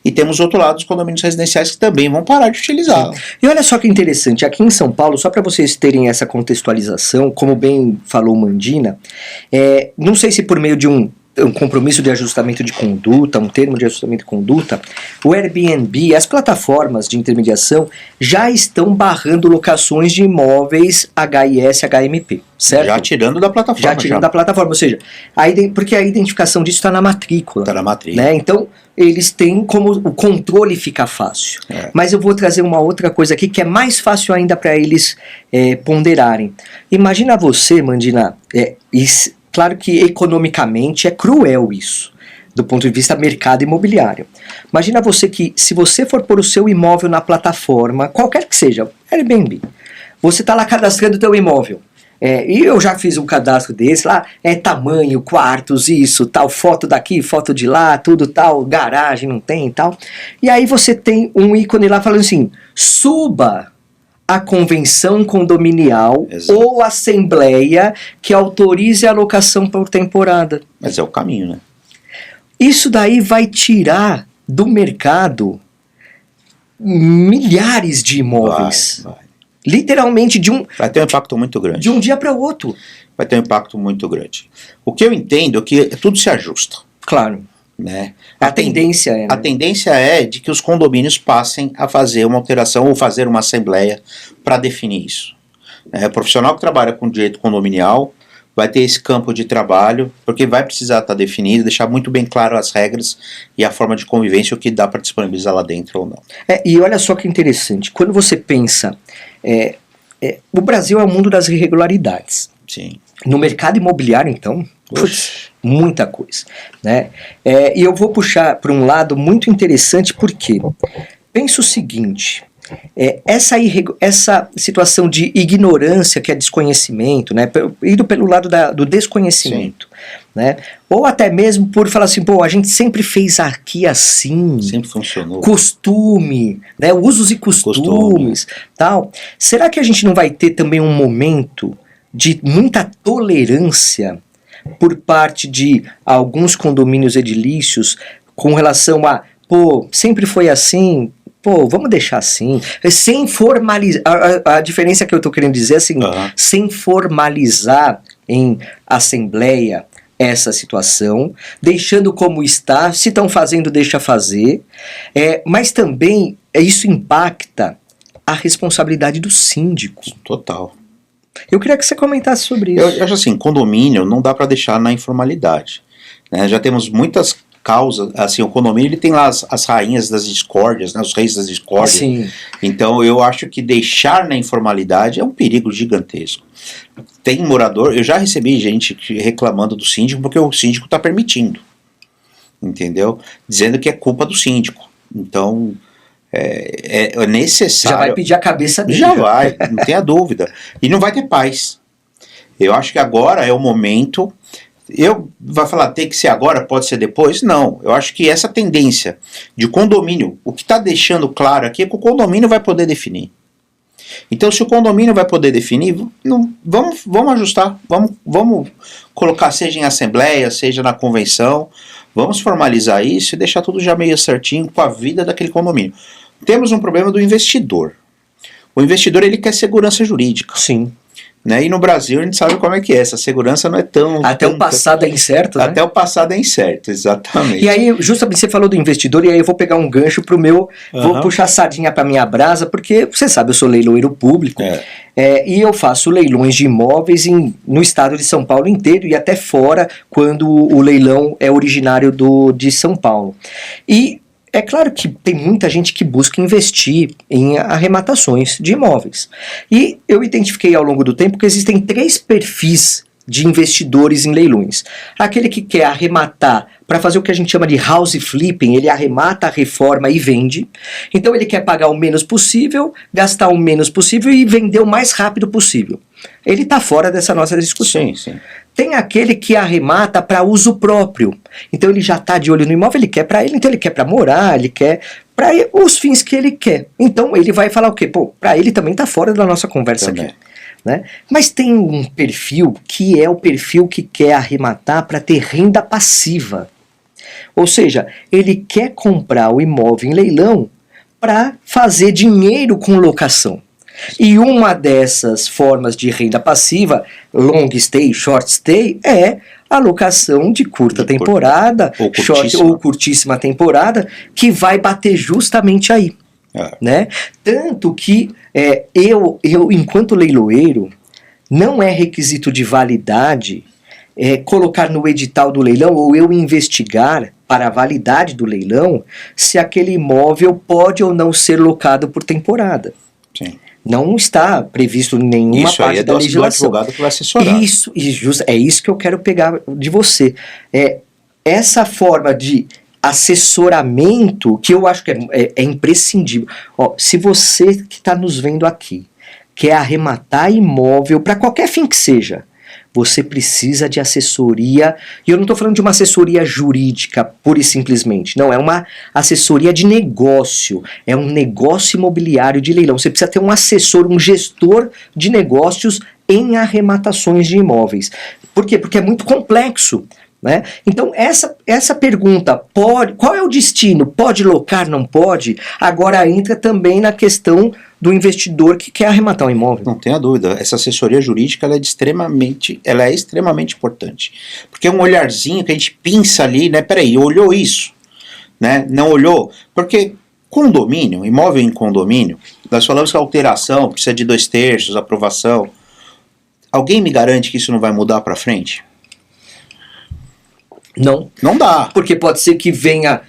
E temos outro lado os condomínios residenciais que também vão parar de utilizá-la. E olha só que interessante, aqui em São Paulo, só para vocês terem essa contextualização, como bem falou Mandina, não sei se por meio de um compromisso de ajustamento de conduta, um termo de ajustamento de conduta, o Airbnb, as plataformas de intermediação já estão barrando locações de imóveis HIS, HMP, certo? Já tirando da plataforma. Já tirando da plataforma, ou seja, porque a identificação disso está na matrícula. Está na matrícula. Né? Então, eles têm como o controle fica fácil. Mas eu vou trazer uma outra coisa aqui que é mais fácil ainda para eles ponderarem. Imagina você, Mandina, claro que economicamente é cruel isso, do ponto de vista mercado imobiliário. Imagina você que, se você for pôr o seu imóvel na plataforma, qualquer que seja, Airbnb, você está lá cadastrando o teu imóvel, E eu já fiz um cadastro desse lá, tamanho, quartos, isso, tal, foto daqui, foto de lá, tudo tal, garagem não tem e tal. E aí você tem um ícone lá falando assim, suba a convenção condominial Exato. ou assembleia que autorize a locação por temporada. Mas é o caminho, né? Isso daí vai tirar do mercado milhares de imóveis. Vai. Literalmente Vai ter um impacto muito grande. de um dia para o outro. Vai ter um impacto muito grande. O que eu entendo é que tudo se ajusta, Claro. né? A tendência é, né? A tendência é de que os condomínios passem a fazer uma alteração ou fazer uma assembleia para definir isso. O profissional que trabalha com direito condominial vai ter esse campo de trabalho, porque vai precisar estar definido, deixar muito bem claro as regras e a forma de convivência, o que dá para disponibilizar lá dentro ou não. E olha só que interessante, quando você pensa, o Brasil é o mundo das irregularidades. Sim. No mercado imobiliário, então, muita coisa, né? E eu vou puxar para um lado muito interessante, porque pensa o seguinte, essa situação de ignorância, que é desconhecimento, né? Indo pelo lado do desconhecimento, né? Ou até mesmo por falar assim, pô, a gente sempre fez aqui assim, sempre funcionou. Costume, né? Usos e costumes, tal. Será que a gente não vai ter também um momento de muita tolerância por parte de alguns condomínios edilícios com relação a, pô, sempre foi assim, pô, vamos deixar assim, sem formalizar, a diferença que eu tô querendo dizer é assim, sem formalizar em assembleia essa situação, deixando como está, se estão fazendo, deixa fazer, mas também isso impacta a responsabilidade do síndico. Total. Eu queria que você comentasse sobre isso. Eu acho assim, condomínio não dá para deixar na informalidade, né? Já temos muitas causas, assim, o condomínio ele tem lá as rainhas das discórdias, né? Os reis das discórdias. Sim. Então eu acho que deixar na informalidade é um perigo gigantesco. Tem morador, eu já recebi gente reclamando do síndico porque o síndico está permitindo, entendeu? Dizendo que é culpa do síndico. Então é necessário. Já vai pedir a cabeça dele. Já vai, não tenha dúvida. E não vai ter paz. Eu acho que agora é o momento. Vai falar, tem que ser agora, pode ser depois? Não. Eu acho que essa tendência de condomínio, o que está deixando claro aqui é que o condomínio vai poder definir. Então, se o condomínio vai poder definir, vamos ajustar, vamos colocar, seja em assembleia, seja na convenção, vamos formalizar isso e deixar tudo já meio certinho com a vida daquele condomínio. Temos um problema do investidor. O investidor ele quer segurança jurídica. Sim. Né? E no Brasil a gente sabe como é que é. Essa segurança não é tão... Até o passado é incerto, né? Até o passado é incerto, exatamente. E aí, justamente, você falou do investidor, e aí eu vou pegar um gancho pro meu... Vou puxar a sardinha pra minha brasa, porque, você sabe, eu sou leiloeiro público, e eu faço leilões de imóveis no estado de São Paulo inteiro, e até fora, quando o leilão é originário de São Paulo. E é claro que tem muita gente que busca investir em arrematações de imóveis. E eu identifiquei ao longo do tempo que existem 3 perfis de investidores em leilões. Aquele que quer arrematar para fazer o que a gente chama de house flipping, ele arremata, reforma e vende. Então ele quer pagar o menos possível, gastar o menos possível e vender o mais rápido possível. Ele está fora dessa nossa discussão. Sim, sim. Tem aquele que arremata para uso próprio. Então ele já está de olho no imóvel, ele quer para ele, então ele quer para morar, ele quer para os fins que ele quer. Então ele vai falar o quê? Pô, para ele também está fora da nossa conversa também. Aqui. Né? Mas tem um perfil que é o perfil que quer arrematar para ter renda passiva. Ou seja, ele quer comprar o imóvel em leilão para fazer dinheiro com locação. E uma dessas formas de renda passiva, long stay, short stay, é a locação de curta temporada, ou curtíssima temporada, que vai bater justamente aí. Né? Tanto que eu, enquanto leiloeiro, não é requisito de validade colocar no edital do leilão, ou eu investigar para a validade do leilão, se aquele imóvel pode ou não ser locado por temporada. Sim. Não está previsto em nenhuma parte da legislação. Do advogado que vai assessorar. É isso que eu quero pegar de você. Essa forma de assessoramento, que eu acho que é imprescindível. Se você que está nos vendo aqui quer arrematar imóvel para qualquer fim que seja, você precisa de assessoria, e eu não estou falando de uma assessoria jurídica, pura e simplesmente, não, é uma assessoria de negócio, é um negócio imobiliário de leilão, você precisa ter um assessor, um gestor de negócios em arrematações de imóveis. Por quê? Porque é muito complexo, né? Então essa pergunta, qual é o destino? Pode locar, não pode? Agora entra também na questão do investidor que quer arrematar um imóvel. Não tenha dúvida, essa assessoria jurídica ela é extremamente importante, porque é um olharzinho que a gente pinça ali, né? Peraí, olhou isso, né? Não olhou, porque condomínio, imóvel em condomínio, nós falamos que a alteração precisa de 2/3, aprovação. Alguém me garante que isso não vai mudar para frente? Não. Não dá. Porque pode ser que venha,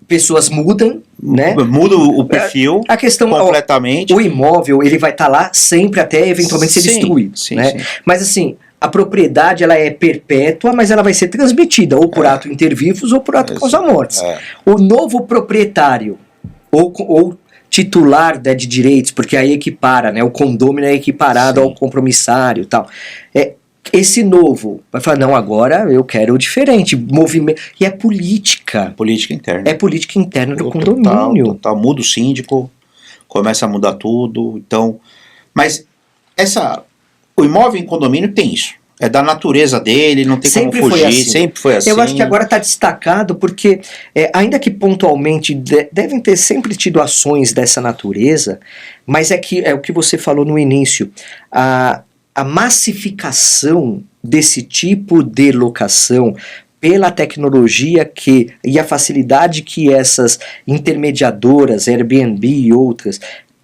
pessoas mudem, né? Muda o perfil a questão, completamente. O imóvel, ele vai estar lá sempre até eventualmente ser destruído, né? Sim. Mas assim, a propriedade ela é perpétua, mas ela vai ser transmitida ou por ato inter vivos ou por ato causa mortis. O novo proprietário ou titular, né, de direitos, porque aí equipara, né? O condômino é equiparado ao compromissário e tal. Esse novo vai falar, não, agora eu quero o diferente, movimento, e é política. Política interna. É política interna do condomínio. Total, muda o síndico, começa a mudar tudo, então... Mas o imóvel em condomínio tem isso. É da natureza dele, não tem sempre como fugir, foi assim. Sempre foi assim. Eu acho que agora está destacado porque, ainda que pontualmente devem ter sempre tido ações dessa natureza, mas é o que você falou no início, a massificação desse tipo de locação pela tecnologia e a facilidade que essas intermediadoras, Airbnb e outras,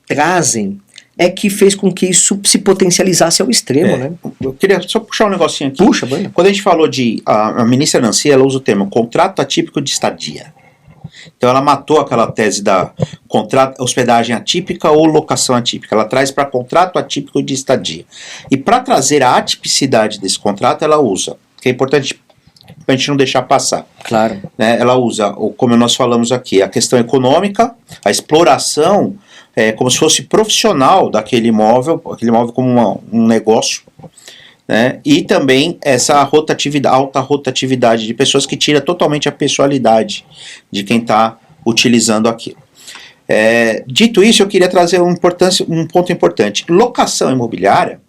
trazem, é que fez com que isso se potencializasse ao extremo, né? Eu queria só puxar um negocinho aqui. Puxa, mano. Quando a gente falou a ministra Nancy, ela usa o termo contrato atípico de estadia. Então ela matou aquela tese da hospedagem atípica ou locação atípica. Ela traz para contrato atípico de estadia. E para trazer a atipicidade desse contrato, ela usa, que é importante para a gente não deixar passar. Claro. Né? Ela usa, como nós falamos aqui, a questão econômica, a exploração, como se fosse profissional daquele imóvel como um negócio, né? E também essa alta rotatividade de pessoas que tira totalmente a pessoalidade de quem está utilizando aquilo. Dito isso, eu queria trazer um ponto importante. Locação imobiliária,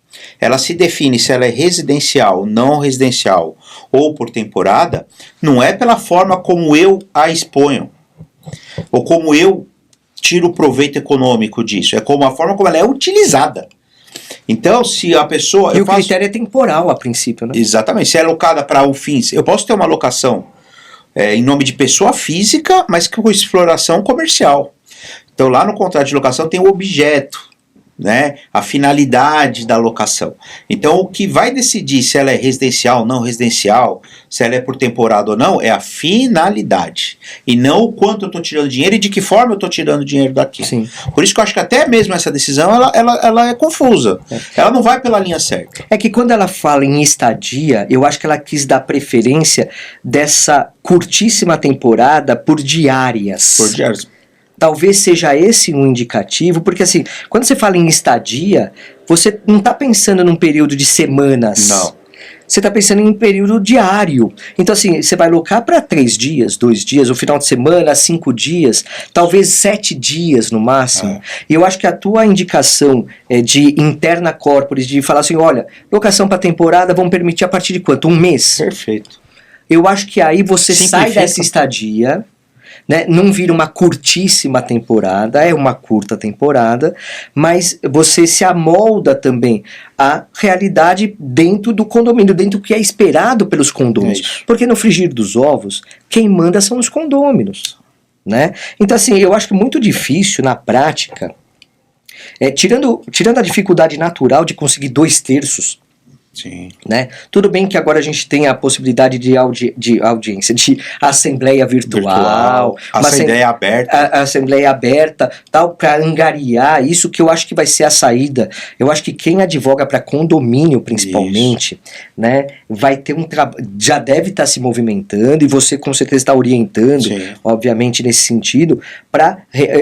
ela se define se ela é residencial, não residencial ou por temporada, não é pela forma como eu a exponho, ou como eu tiro o proveito econômico disso, é como a forma como ela é utilizada. Então, se a pessoa... E o critério é temporal, a princípio, né? Exatamente. Se é alocada para o fins... Eu posso ter uma locação em nome de pessoa física, mas com exploração comercial. Então, lá no contrato de locação tem o objeto, né? A finalidade da locação. Então, o que vai decidir se ela é residencial, não residencial, se ela é por temporada ou não, é a finalidade. E não o quanto eu estou tirando dinheiro e de que forma eu estou tirando dinheiro daqui. Sim. Por isso que eu acho que até mesmo essa decisão, ela é confusa. Ela não vai pela linha certa. É que quando ela fala em estadia, eu acho que ela quis dar preferência dessa curtíssima temporada por diárias. Por diárias. Talvez seja esse um indicativo, porque assim, quando você fala em estadia, você não está pensando num período de semanas. Não. Você está pensando em período diário. Então assim, você vai alocar para 3 dias, 2 dias, o final de semana, 5 dias, talvez 7 dias no máximo. E eu acho que a tua indicação de interna corporis, de falar assim, olha, locação para temporada, vamos permitir a partir de quanto? 1 mês? Perfeito. Eu acho que aí você sai dessa estadia, né? Não vira uma curtíssima temporada, é uma curta temporada, mas você se amolda também à realidade dentro do condomínio, dentro do que é esperado pelos condôminos. Porque no frigir dos ovos, quem manda são os condôminos, né? Então assim, eu acho que é muito difícil na prática, tirando a dificuldade natural de conseguir 2/3, Sim. Né? Tudo bem que agora a gente tem a possibilidade de audiência, de assembleia virtual, assembleia aberta. Assembleia aberta, tal, para angariar isso, que eu acho que vai ser a saída. Eu acho que quem advoga para condomínio, principalmente, né, vai ter já deve estar se movimentando, e você com certeza está orientando, sim, obviamente, nesse sentido, para...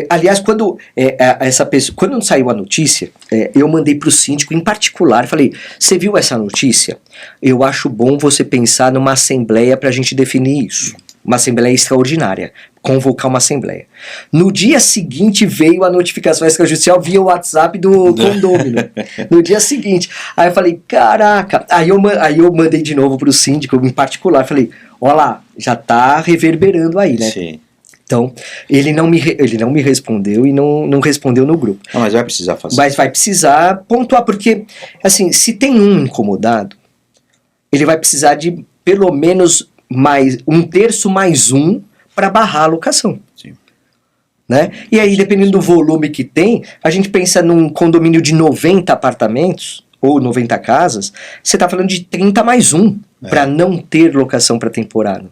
aliás, quando essa pessoa, quando saiu a notícia, eu mandei para o síndico em particular, falei, você viu essa notícia? Eu acho bom você pensar numa assembleia para a gente definir isso. Uma assembleia extraordinária. Convocar uma assembleia. No dia seguinte veio a notificação extrajudicial via WhatsApp do condômino. No dia seguinte. Aí eu falei, caraca. Aí eu mandei de novo para o síndico em particular. Falei, olha lá, já tá reverberando aí, né? Sim. Então, ele não me respondeu e não respondeu no grupo. Não, mas vai precisar fazer. Mas vai precisar pontuar, porque, assim, se tem um incomodado, ele vai precisar de pelo menos mais 1/3 mais um para barrar a locação. Sim. Né? E aí, dependendo do volume que tem, a gente pensa num condomínio de 90 apartamentos ou 90 casas, você está falando de 30 mais um para não ter locação para temporada.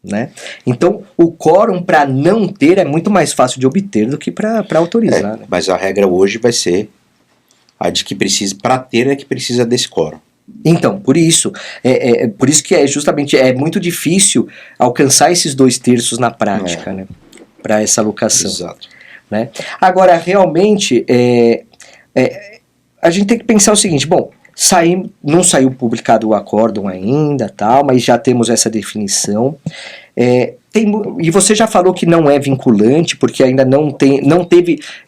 Né? Então, o quórum para não ter é muito mais fácil de obter do que para autorizar. Né? Mas a regra hoje vai ser a de que precisa, para ter é que precisa desse quórum. Então, por isso que justamente muito difícil alcançar esses 2/3 na prática, né? Para essa locação. Exato. Né? Agora, realmente, a gente tem que pensar o seguinte, bom, não saiu publicado o acórdão ainda, tal, mas já temos essa definição. E você já falou que não é vinculante, porque ainda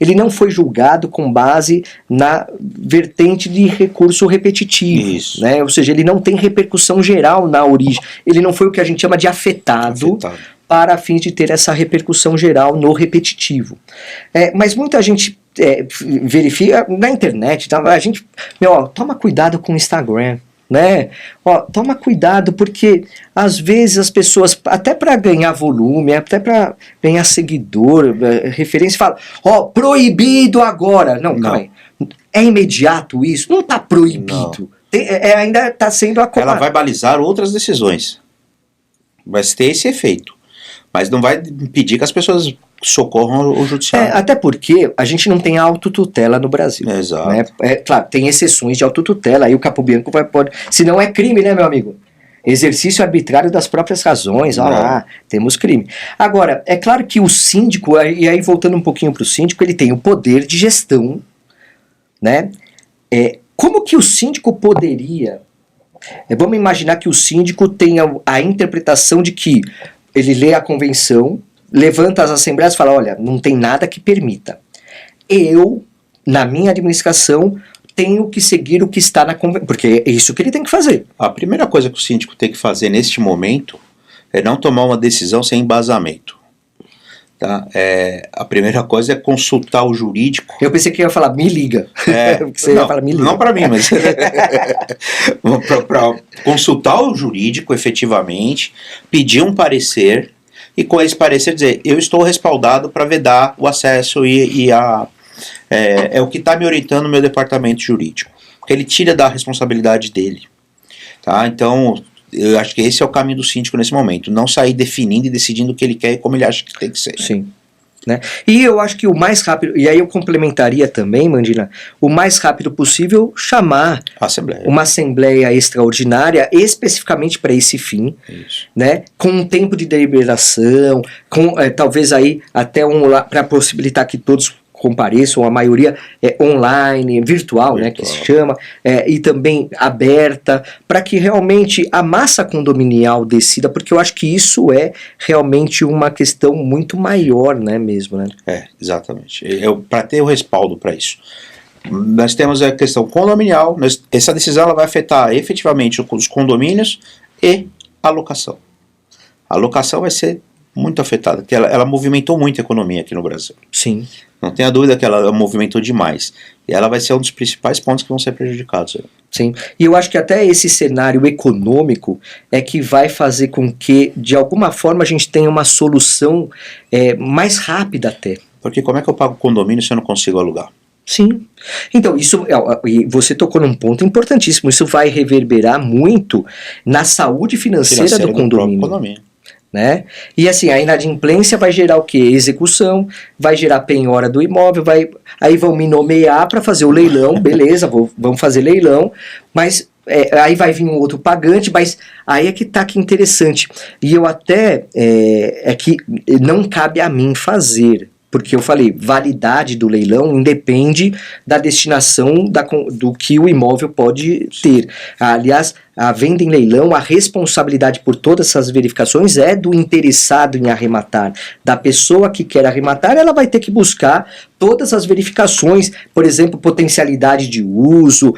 ele não foi julgado com base na vertente de recurso repetitivo. Isso. Né? Ou seja, ele não tem repercussão geral na origem. Ele não foi o que a gente chama de afetado. Para fins de ter essa repercussão geral no repetitivo. Mas muita gente verifica na internet, tá? A gente, toma cuidado com o Instagram, né? Toma cuidado, porque às vezes as pessoas, até para ganhar volume, até para ganhar seguidor, referência, falam, proibido agora. Não, calma aí. É imediato isso? Não está proibido. Ainda está sendo acompanhado. Ela vai balizar outras decisões. Vai ter esse efeito. Mas não vai impedir que as pessoas socorram o judiciário. Até porque a gente não tem autotutela no Brasil. Exato. Né? Claro, tem exceções de autotutela, aí o Capobianco pode... Se não é crime, né, meu amigo? Exercício arbitrário das próprias razões, olha lá, temos crime. Agora, é claro que o síndico, e aí voltando um pouquinho para o síndico, ele tem o poder de gestão, né? Como que o síndico poderia... vamos imaginar que o síndico tenha a interpretação de que ele lê a convenção, levanta as assembleias e fala, olha, não tem nada que permita. Eu, na minha administração, tenho que seguir o que está na convenção, porque é isso que ele tem que fazer. A primeira coisa que o síndico tem que fazer neste momento é não tomar uma decisão sem embasamento. Tá? A primeira coisa é consultar o jurídico. Eu pensei que ia falar, me liga. Você ia falar, me liga. Não para mim, mas para consultar o jurídico efetivamente, pedir um parecer e com esse parecer dizer, eu estou respaldado para vedar o acesso é o que está me orientando no meu departamento jurídico. Porque ele tira da responsabilidade dele. Tá? Então... eu acho que esse é o caminho do síndico nesse momento. Não sair definindo e decidindo o que ele quer e como ele acha que tem que ser. Sim. Né? E eu acho que o mais rápido, e aí eu complementaria também, Mandina, o mais rápido possível chamar uma assembleia extraordinária especificamente para esse fim, né? Com um tempo de deliberação, com talvez aí até para possibilitar que todos compareçam, a maioria online, virtual, né, que se chama, e também aberta, para que realmente a massa condominial decida, porque eu acho que isso é realmente uma questão muito maior, né, mesmo, né? Exatamente. Para ter o respaldo para isso. Nós temos a questão condominial, essa decisão ela vai afetar efetivamente os condomínios e a locação. A locação vai ser muito afetada, porque ela movimentou muito a economia aqui no Brasil. Sim. Não tenha dúvida que ela movimentou demais. E ela vai ser um dos principais pontos que vão ser prejudicados. Sim. E eu acho que até esse cenário econômico é que vai fazer com que, de alguma forma, a gente tenha uma solução mais rápida até. Porque como é que eu pago condomínio se eu não consigo alugar? Sim. Então, e você tocou num ponto importantíssimo, isso vai reverberar muito na saúde financeira do condomínio. Né? E assim, a inadimplência vai gerar o quê? Execução, vai gerar penhora do imóvel, aí vão me nomear para fazer o leilão, beleza, vamos fazer leilão, mas aí vai vir um outro pagante, mas aí é que tá que interessante. E eu até, é que não cabe a mim fazer, porque eu falei, validade do leilão independe da destinação do que o imóvel pode ter. Aliás, a venda em leilão, a responsabilidade por todas essas verificações é do interessado em arrematar. Da pessoa que quer arrematar, ela vai ter que buscar todas as verificações, por exemplo, potencialidade de uso,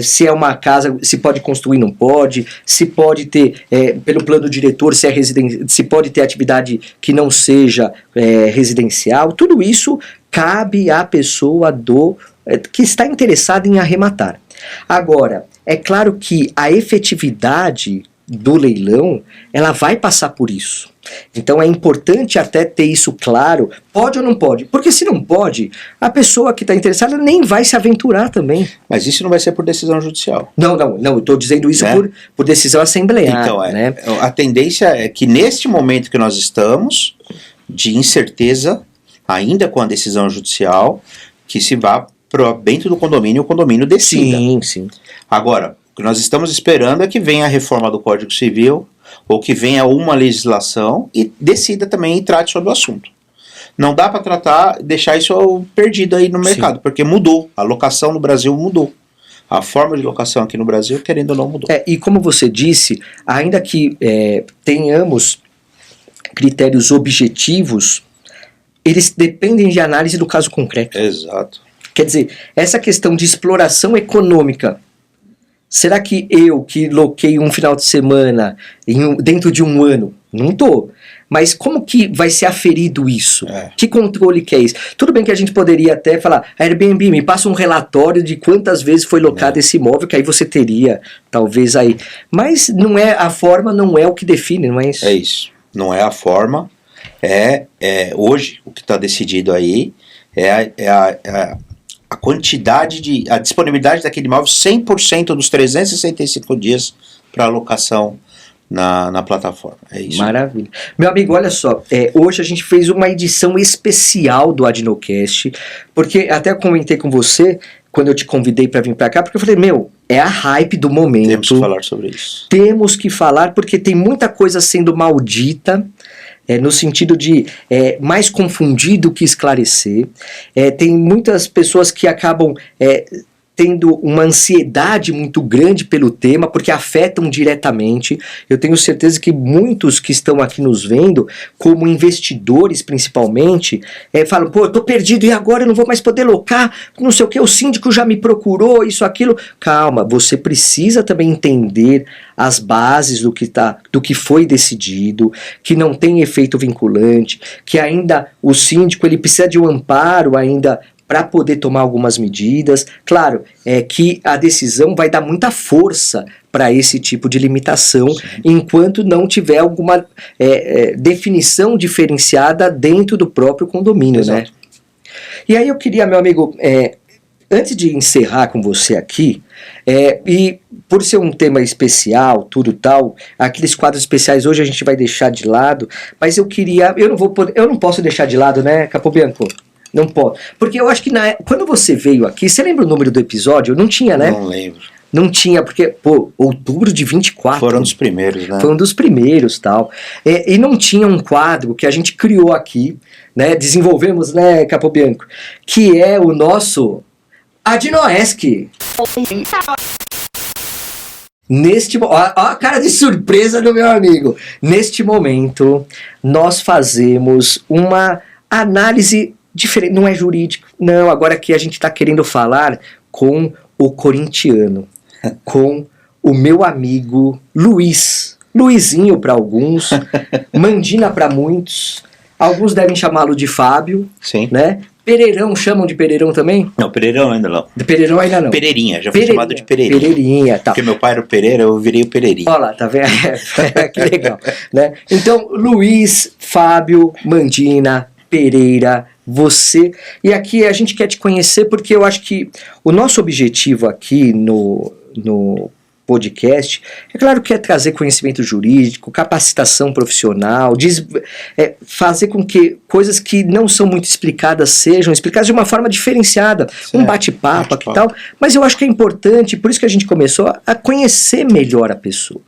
se é uma casa, se pode construir, não pode, se pode ter, pelo plano diretor, se pode ter atividade que não seja residencial, tudo isso cabe à pessoa que está interessada em arrematar. Agora, é claro que a efetividade do leilão, ela vai passar por isso. Então é importante até ter isso claro, pode ou não pode? Porque se não pode, a pessoa que está interessada nem vai se aventurar também. Mas isso não vai ser por decisão judicial. Não, eu estou dizendo isso, né? por decisão assemblear. Então, né? A tendência é que neste momento que nós estamos, de incerteza, ainda com a decisão judicial, que se vá para dentro do condomínio, o condomínio decida. Sim. Agora, o que nós estamos esperando é que venha a reforma do Código Civil, ou que venha uma legislação e decida também e trate sobre o assunto. Não dá para deixar isso perdido aí no mercado, porque mudou, a locação no Brasil mudou. A forma de locação aqui no Brasil, querendo ou não, mudou. E como você disse, ainda que tenhamos critérios objetivos, eles dependem de análise do caso concreto. Exato. Quer dizer, essa questão de exploração econômica, será que eu que loquei um final de semana dentro de um ano, não tô, mas como que vai ser aferido isso? Que controle que é isso? Tudo bem que a gente poderia até falar, Airbnb, me passa um relatório de quantas vezes foi locado esse imóvel, que aí você teria, talvez aí, mas a forma não é o que define, não é isso? É isso, não é a forma, hoje o que está decidido aí a quantidade a disponibilidade daquele imóvel 100% dos 365 dias para alocação na plataforma. É isso. Maravilha. Meu amigo, olha só, hoje a gente fez uma edição especial do Adnocast, porque até comentei com você, quando eu te convidei para vir para cá, porque eu falei, é a hype do momento. Temos que falar sobre isso. Temos que falar, porque tem muita coisa sendo maldita, no sentido de mais confundir do que esclarecer. Tem muitas pessoas que acabam tendo uma ansiedade muito grande pelo tema, porque afetam diretamente. Eu tenho certeza que muitos que estão aqui nos vendo, como investidores principalmente, falam, eu tô perdido e agora eu não vou mais poder locar, não sei o que, o síndico já me procurou, isso, aquilo. Calma, você precisa também entender as bases do que foi decidido, que não tem efeito vinculante, que ainda o síndico ele precisa de um amparo ainda para poder tomar algumas medidas. Claro, que a decisão vai dar muita força para esse tipo de limitação, enquanto não tiver alguma definição diferenciada dentro do próprio condomínio, né? E aí eu queria, meu amigo, antes de encerrar com você aqui, e por ser um tema especial, tudo tal, aqueles quadros especiais hoje a gente vai deixar de lado, mas eu não posso deixar de lado, né, Capobianco? Não pode. Porque eu acho que quando você veio aqui, você lembra o número do episódio? Não tinha, né? Não lembro. Não tinha, porque, outubro de 24. Foram dos primeiros, né? Foi um dos primeiros, tal. E não tinha um quadro que a gente criou aqui, né? Desenvolvemos, né, Capobianco? Que é o nosso Adnoesc. Ó a cara de surpresa do meu amigo. Neste momento, nós fazemos uma análise diferente, não é jurídico, não, agora aqui a gente está querendo falar com o corintiano, com o meu amigo Luizinho para alguns, Mandina para muitos, alguns devem chamá-lo de Fábio, sim, né? Pereirão, chamam de Pereirão também? Não, Pereirão ainda não. Pereirão ainda não. Pereirinha, já fui chamado de Pereirinha. Pereirinha, tá. Porque meu pai era o Pereira, eu virei o Pereirinha. Olha lá, tá vendo? Que legal, né? Então, Luiz, Fábio, Mandina, Pereira, você... E aqui a gente quer te conhecer porque eu acho que o nosso objetivo aqui no podcast, é claro que é trazer conhecimento jurídico, capacitação profissional, fazer com que coisas que não são muito explicadas sejam explicadas de uma forma diferenciada, um bate-papo aqui e tal, mas eu acho que é importante, por isso que a gente começou a conhecer melhor a pessoa.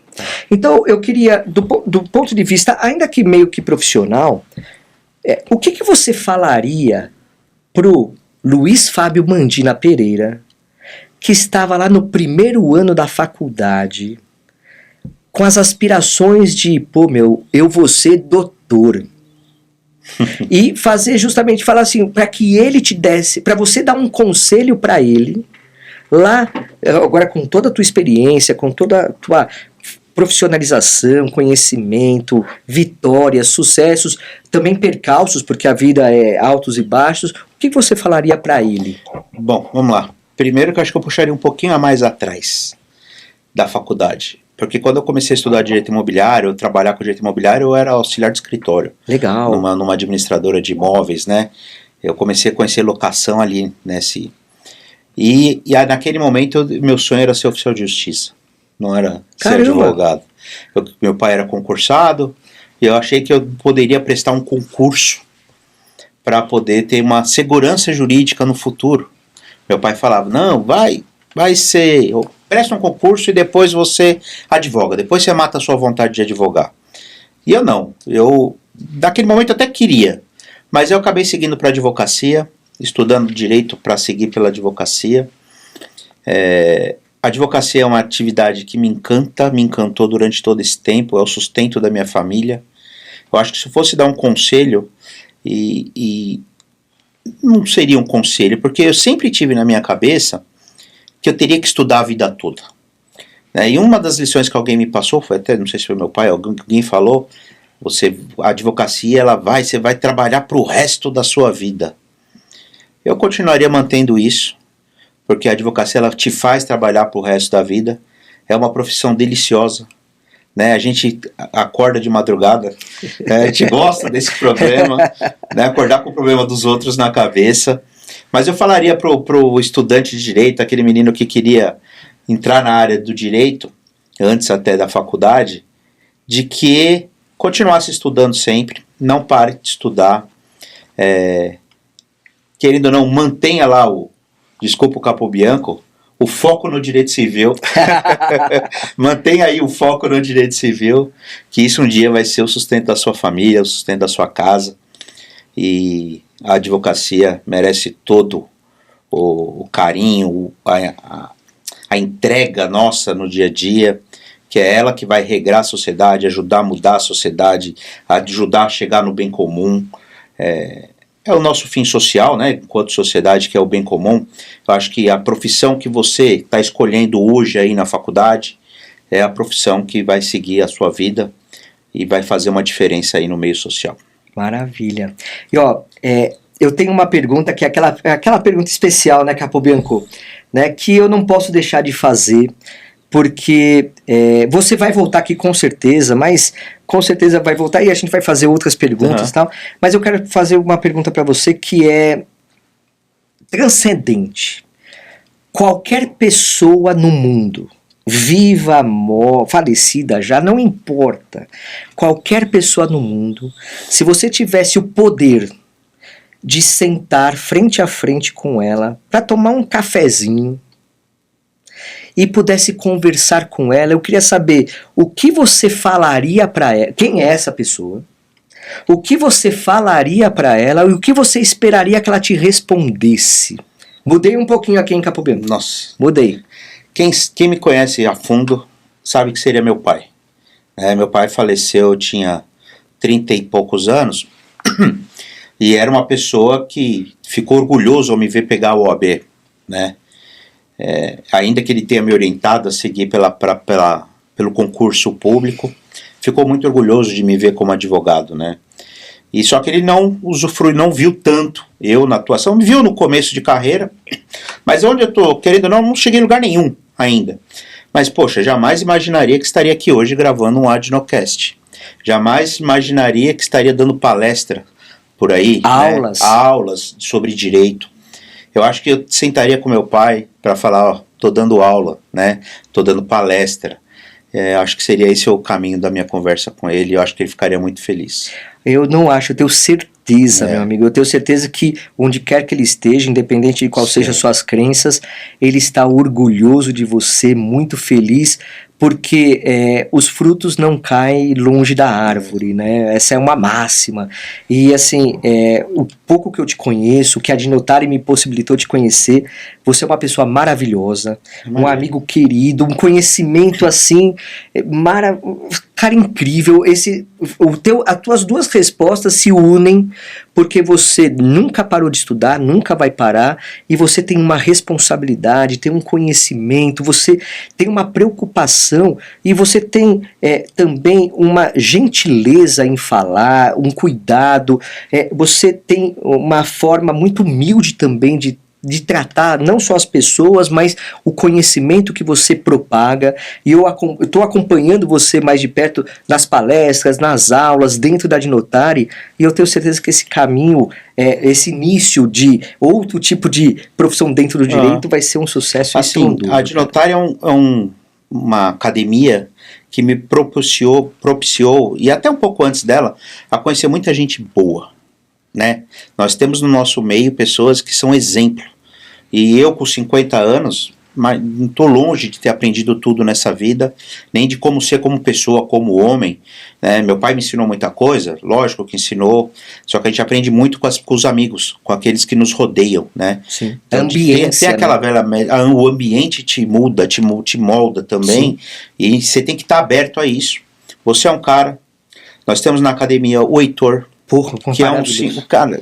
Então eu queria, do ponto de vista, ainda que meio que profissional, o que você falaria pro Luiz Fábio Mandina Pereira, que estava lá no primeiro ano da faculdade, com as aspirações de, eu vou ser doutor. E falar assim, para que ele te desse, para você dar um conselho para ele, lá, agora com toda a tua experiência, com toda a tua profissionalização, conhecimento, vitórias, sucessos, também percalços, porque a vida é altos e baixos, o que você falaria para ele? Bom, vamos lá. Primeiro que eu acho que eu puxaria um pouquinho a mais atrás da faculdade. Porque quando eu comecei a estudar direito imobiliário, trabalhar com direito imobiliário, eu era auxiliar de escritório. Legal. Numa administradora de imóveis, né? Eu comecei a conhecer locação ali, nesse... E naquele momento, meu sonho era ser oficial de justiça. Não era ser advogado. Meu pai era concursado, e eu achei que eu poderia prestar um concurso para poder ter uma segurança jurídica no futuro. Meu pai falava, não, vai ser, presta um concurso e depois você advoga, depois você mata a sua vontade de advogar. E eu não, naquele momento eu até queria, mas eu acabei seguindo para advocacia, estudando direito para seguir pela advocacia. A advocacia é uma atividade que me encantou durante todo esse tempo, é o sustento da minha família. Eu acho que se eu fosse dar um conselho, não seria um conselho, porque eu sempre tive na minha cabeça que eu teria que estudar a vida toda. E uma das lições que alguém me passou, foi até, não sei se foi meu pai, alguém falou, a advocacia, você vai trabalhar para o resto da sua vida. Eu continuaria mantendo isso, porque a advocacia ela te faz trabalhar para o resto da vida, é uma profissão deliciosa. A gente acorda de madrugada, a gente gosta desse problema, acordar com o problema dos outros na cabeça. Mas eu falaria pro estudante de direito, aquele menino que queria entrar na área do direito, antes até da faculdade, de que continuasse estudando sempre, não pare de estudar, querendo ou não, mantenha lá desculpa o Capobianco, o foco no direito civil. Mantenha aí o foco no direito civil, que isso um dia vai ser o sustento da sua família, o sustento da sua casa. E a advocacia merece todo o carinho, a entrega nossa no dia a dia, que é ela que vai regrar a sociedade, ajudar a mudar a sociedade, ajudar a chegar no bem comum. É o nosso fim social, enquanto sociedade, que é o bem comum. Eu acho que a profissão que você está escolhendo hoje aí na faculdade é a profissão que vai seguir a sua vida e vai fazer uma diferença aí no meio social. Maravilha. E eu tenho uma pergunta que é aquela pergunta especial, Capobianco, que eu não posso deixar de fazer, porque você vai voltar aqui com certeza, mas com certeza vai voltar e a gente vai fazer outras perguntas e tal, mas eu quero fazer uma pergunta para você que é transcendente. Qualquer pessoa no mundo, viva, falecida já, não importa, qualquer pessoa no mundo, se você tivesse o poder de sentar frente a frente com ela para tomar um cafezinho, e pudesse conversar com ela, eu queria saber o que você falaria para ela, quem é essa pessoa, o que você falaria para ela e o que você esperaria que ela te respondesse. Mudei um pouquinho aqui em Capobianco. Nossa. Mudei. Quem me conhece a fundo sabe que seria meu pai. Meu pai faleceu, eu tinha 30 e poucos anos, e era uma pessoa que ficou orgulhoso ao me ver pegar o OAB, ainda que ele tenha me orientado a seguir pelo concurso público, ficou muito orgulhoso de me ver como advogado, E só que ele não usufruiu, não viu tanto eu na atuação, me viu no começo de carreira, mas onde eu tô, querendo ou não cheguei em lugar nenhum ainda. Mas, poxa, jamais imaginaria que estaria aqui hoje gravando um Adnocast. Jamais imaginaria que estaria dando palestra por aí, Aulas. né? Aulas sobre direito. Eu acho que eu sentaria com meu pai para falar, ó, tô dando aula, né? Tô dando palestra. Acho que seria esse o caminho da minha conversa com ele, e eu acho que ele ficaria muito feliz. Eu não acho, eu tenho certeza, meu amigo, eu tenho certeza que onde quer que ele esteja, independente de qual sejam suas crenças, ele está orgulhoso de você, muito feliz, porque os frutos não caem longe da árvore, né? Essa é uma máxima. E assim, o pouco que eu te conheço, o que a Dinotari me possibilitou te conhecer, você é uma pessoa maravilhosa, um amigo querido, um conhecimento assim, cara, incrível. As tuas duas respostas se unem porque você nunca parou de estudar, nunca vai parar, e você tem uma responsabilidade, tem um conhecimento, você tem uma preocupação, e você tem também uma gentileza em falar, um cuidado, você tem uma forma muito humilde também de tratar não só as pessoas, mas o conhecimento que você propaga. E eu estou acompanhando você mais de perto nas palestras, nas aulas, dentro da Dinotari, e eu tenho certeza que esse caminho, esse início de outro tipo de profissão dentro do direito vai ser um sucesso assim, estrondoso. A Dinotari uma academia que me propiciou, e até um pouco antes dela, a conhecer muita gente boa, né? Nós temos no nosso meio pessoas que são exemplo, e eu com 50 anos, mas não estou longe de ter aprendido tudo nessa vida, nem de como ser como pessoa, como homem, né? Meu pai me ensinou muita coisa, lógico que ensinou, só que a gente aprende muito com os amigos, com aqueles que nos rodeiam, né? Sim. Então, tem aquela velha, o ambiente te muda, te molda também. Sim. E você tem que estar aberto a isso. Você é um cara, nós temos na academia o Heitor, que é um cara,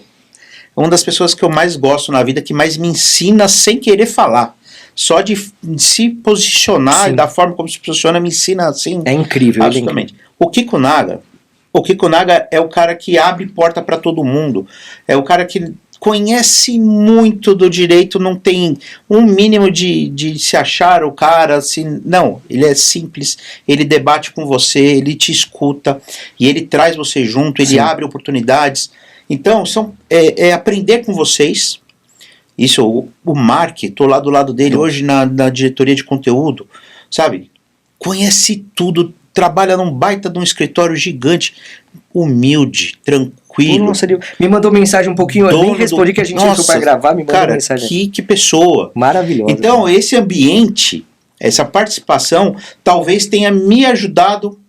uma das pessoas que eu mais gosto na vida, que mais me ensina sem querer falar. Só de se posicionar, e da forma como se posiciona, me ensina assim. É incrível. Absolutamente. O Kiko Naga é o cara que abre porta para todo mundo. É o cara que conhece muito do direito, não tem um mínimo de se achar o cara assim. Não, ele é simples, ele debate com você, ele te escuta e ele traz você junto, ele abre oportunidades. Então, aprender com vocês. Isso, o Mark, estou lá do lado dele hoje na diretoria de conteúdo, sabe? Conhece tudo, trabalha num baita de um escritório gigante, humilde, tranquilo. Nossa, ele me mandou mensagem um pouquinho, eu nem respondi que a gente entrou para gravar, me mandou mensagem. Que pessoa. Maravilhosa. Então, esse ambiente, essa participação, talvez tenha me ajudado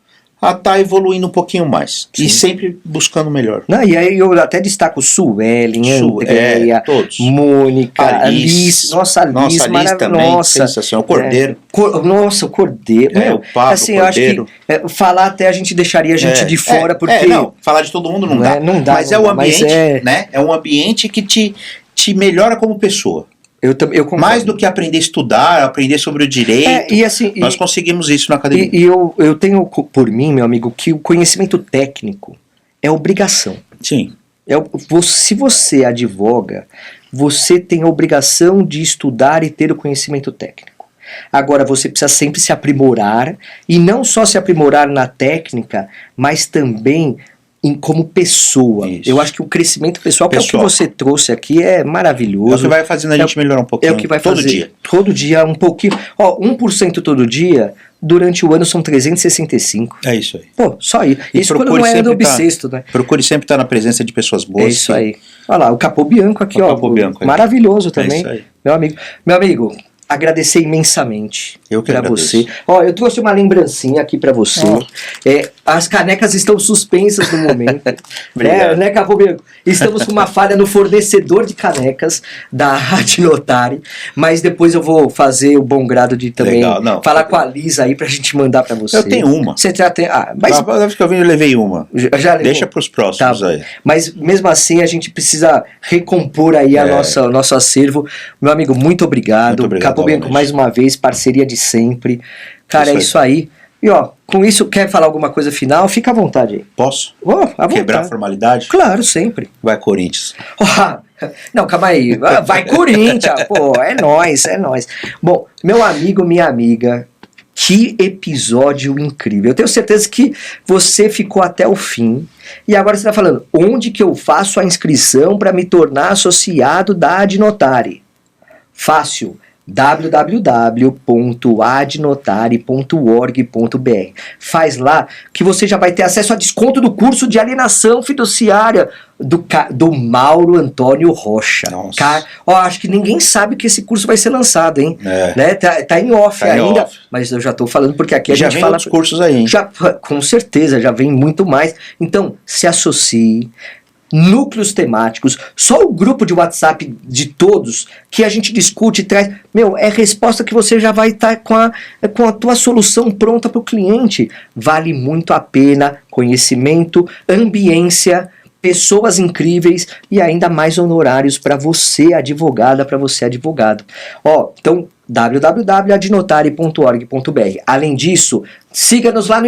a estar evoluindo um pouquinho mais. Sim. E sempre buscando melhor. Não, e aí eu até destaco Suelen, Andréia, Mônica, Alice. Nossa, Alice também, sensacional. O Cordeiro. Nossa, o Cordeiro. O Pablo, assim, Cordeiro. Eu acho que falar até a gente deixaria a gente de fora, porque... não, falar de todo mundo não dá. Não dá. Mas o ambiente, né? É um ambiente que te melhora como pessoa. Eu concordo. Mais do que aprender a estudar, aprender sobre o direito, nós conseguimos isso na academia. E eu tenho por mim, meu amigo, que o conhecimento técnico é obrigação. Sim. Se você advoga, você tem a obrigação de estudar e ter o conhecimento técnico. Agora, você precisa sempre se aprimorar, e não só se aprimorar na técnica, mas também como pessoa. Isso. Eu acho que o crescimento pessoal, que é o que você trouxe aqui, é maravilhoso. É o que vai fazendo a gente melhorar um pouquinho. É o que vai fazer. Todo dia um pouquinho. 1% todo dia, durante o ano são 365. É isso aí. Pô, só isso. Isso quando não é do bissexto, né? Procure sempre estar na presença de pessoas boas. É isso aí. Olha lá, o Capô Bianco aqui, maravilhoso também. É isso aí. Meu amigo, agradecer imensamente. Eu que agradeço. Você. Eu trouxe uma lembrancinha aqui pra você. As canecas estão suspensas no momento. né, Capô Bianco? Estamos com uma falha no fornecedor de canecas da Dinotari, mas depois eu vou fazer o bom grado de também falar com a Liz aí pra gente mandar pra você. Eu tenho uma. Você já tem. Mas acho que eu levei uma. Já levou? Deixa pros próximos aí. Mas mesmo assim a gente precisa recompor aí nosso acervo. Meu amigo, muito obrigado. Muito obrigado. Capô Bianco, mais uma vez, parceria de sempre. Cara, é isso aí. E com isso, quer falar alguma coisa final? Fica à vontade aí. Posso? À vontade. Quebrar a formalidade? Claro, sempre. Vai Corinthians. Não, calma aí. Vai Corinthians. Pô, é nóis. Bom, meu amigo, minha amiga, Que episódio incrível. Eu tenho certeza que você ficou até o fim. E agora você está falando, onde que eu faço a inscrição para me tornar associado da Adnotare? Fácil. www.adnotare.org.br. Faz lá que você já vai ter acesso a desconto do curso de alienação fiduciária do Mauro Antônio Rocha. Acho que ninguém sabe que esse curso vai ser lançado, hein? Né? Tá em off ainda, mas eu já tô falando porque aqui a gente fala... Já vem outros cursos aí. Com certeza, já vem muito mais. Então, se associe. Núcleos temáticos, só o grupo de WhatsApp de todos que a gente discute e traz, é resposta que você já vai estar com a tua solução pronta para o cliente. Vale muito a pena, conhecimento, ambiência, pessoas incríveis e ainda mais honorários para você, advogada, para você, advogado. Então, www.adnotare.org.br. Além disso, siga-nos lá no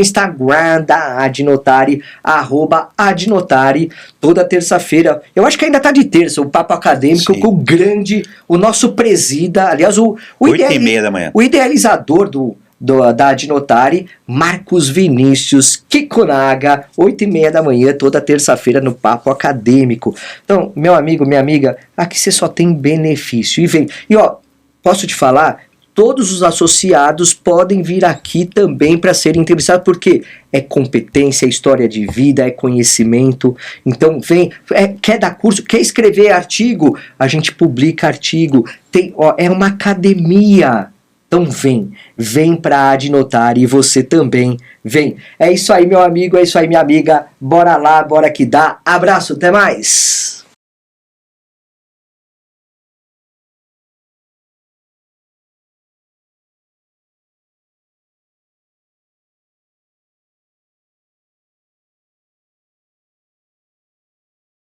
Instagram da Adnotare, @Adnotare, toda terça-feira. Eu acho que ainda tá de terça, o Papo Acadêmico, com o nosso presida, aliás, o 8h30 da manhã. O idealizador da Adnotare, Marcos Vinícius Kikunaga, 8h30 da manhã, toda terça-feira no Papo Acadêmico. Então, meu amigo, minha amiga, aqui você só tem benefício. Posso te falar, todos os associados podem vir aqui também para serem entrevistados, porque é competência, é história de vida, é conhecimento. Então quer dar curso, quer escrever artigo, a gente publica artigo. É uma academia. Então vem para a Adnotare e você também vem. É isso aí, meu amigo, é isso aí, minha amiga. Bora lá, bora que dá. Abraço, até mais!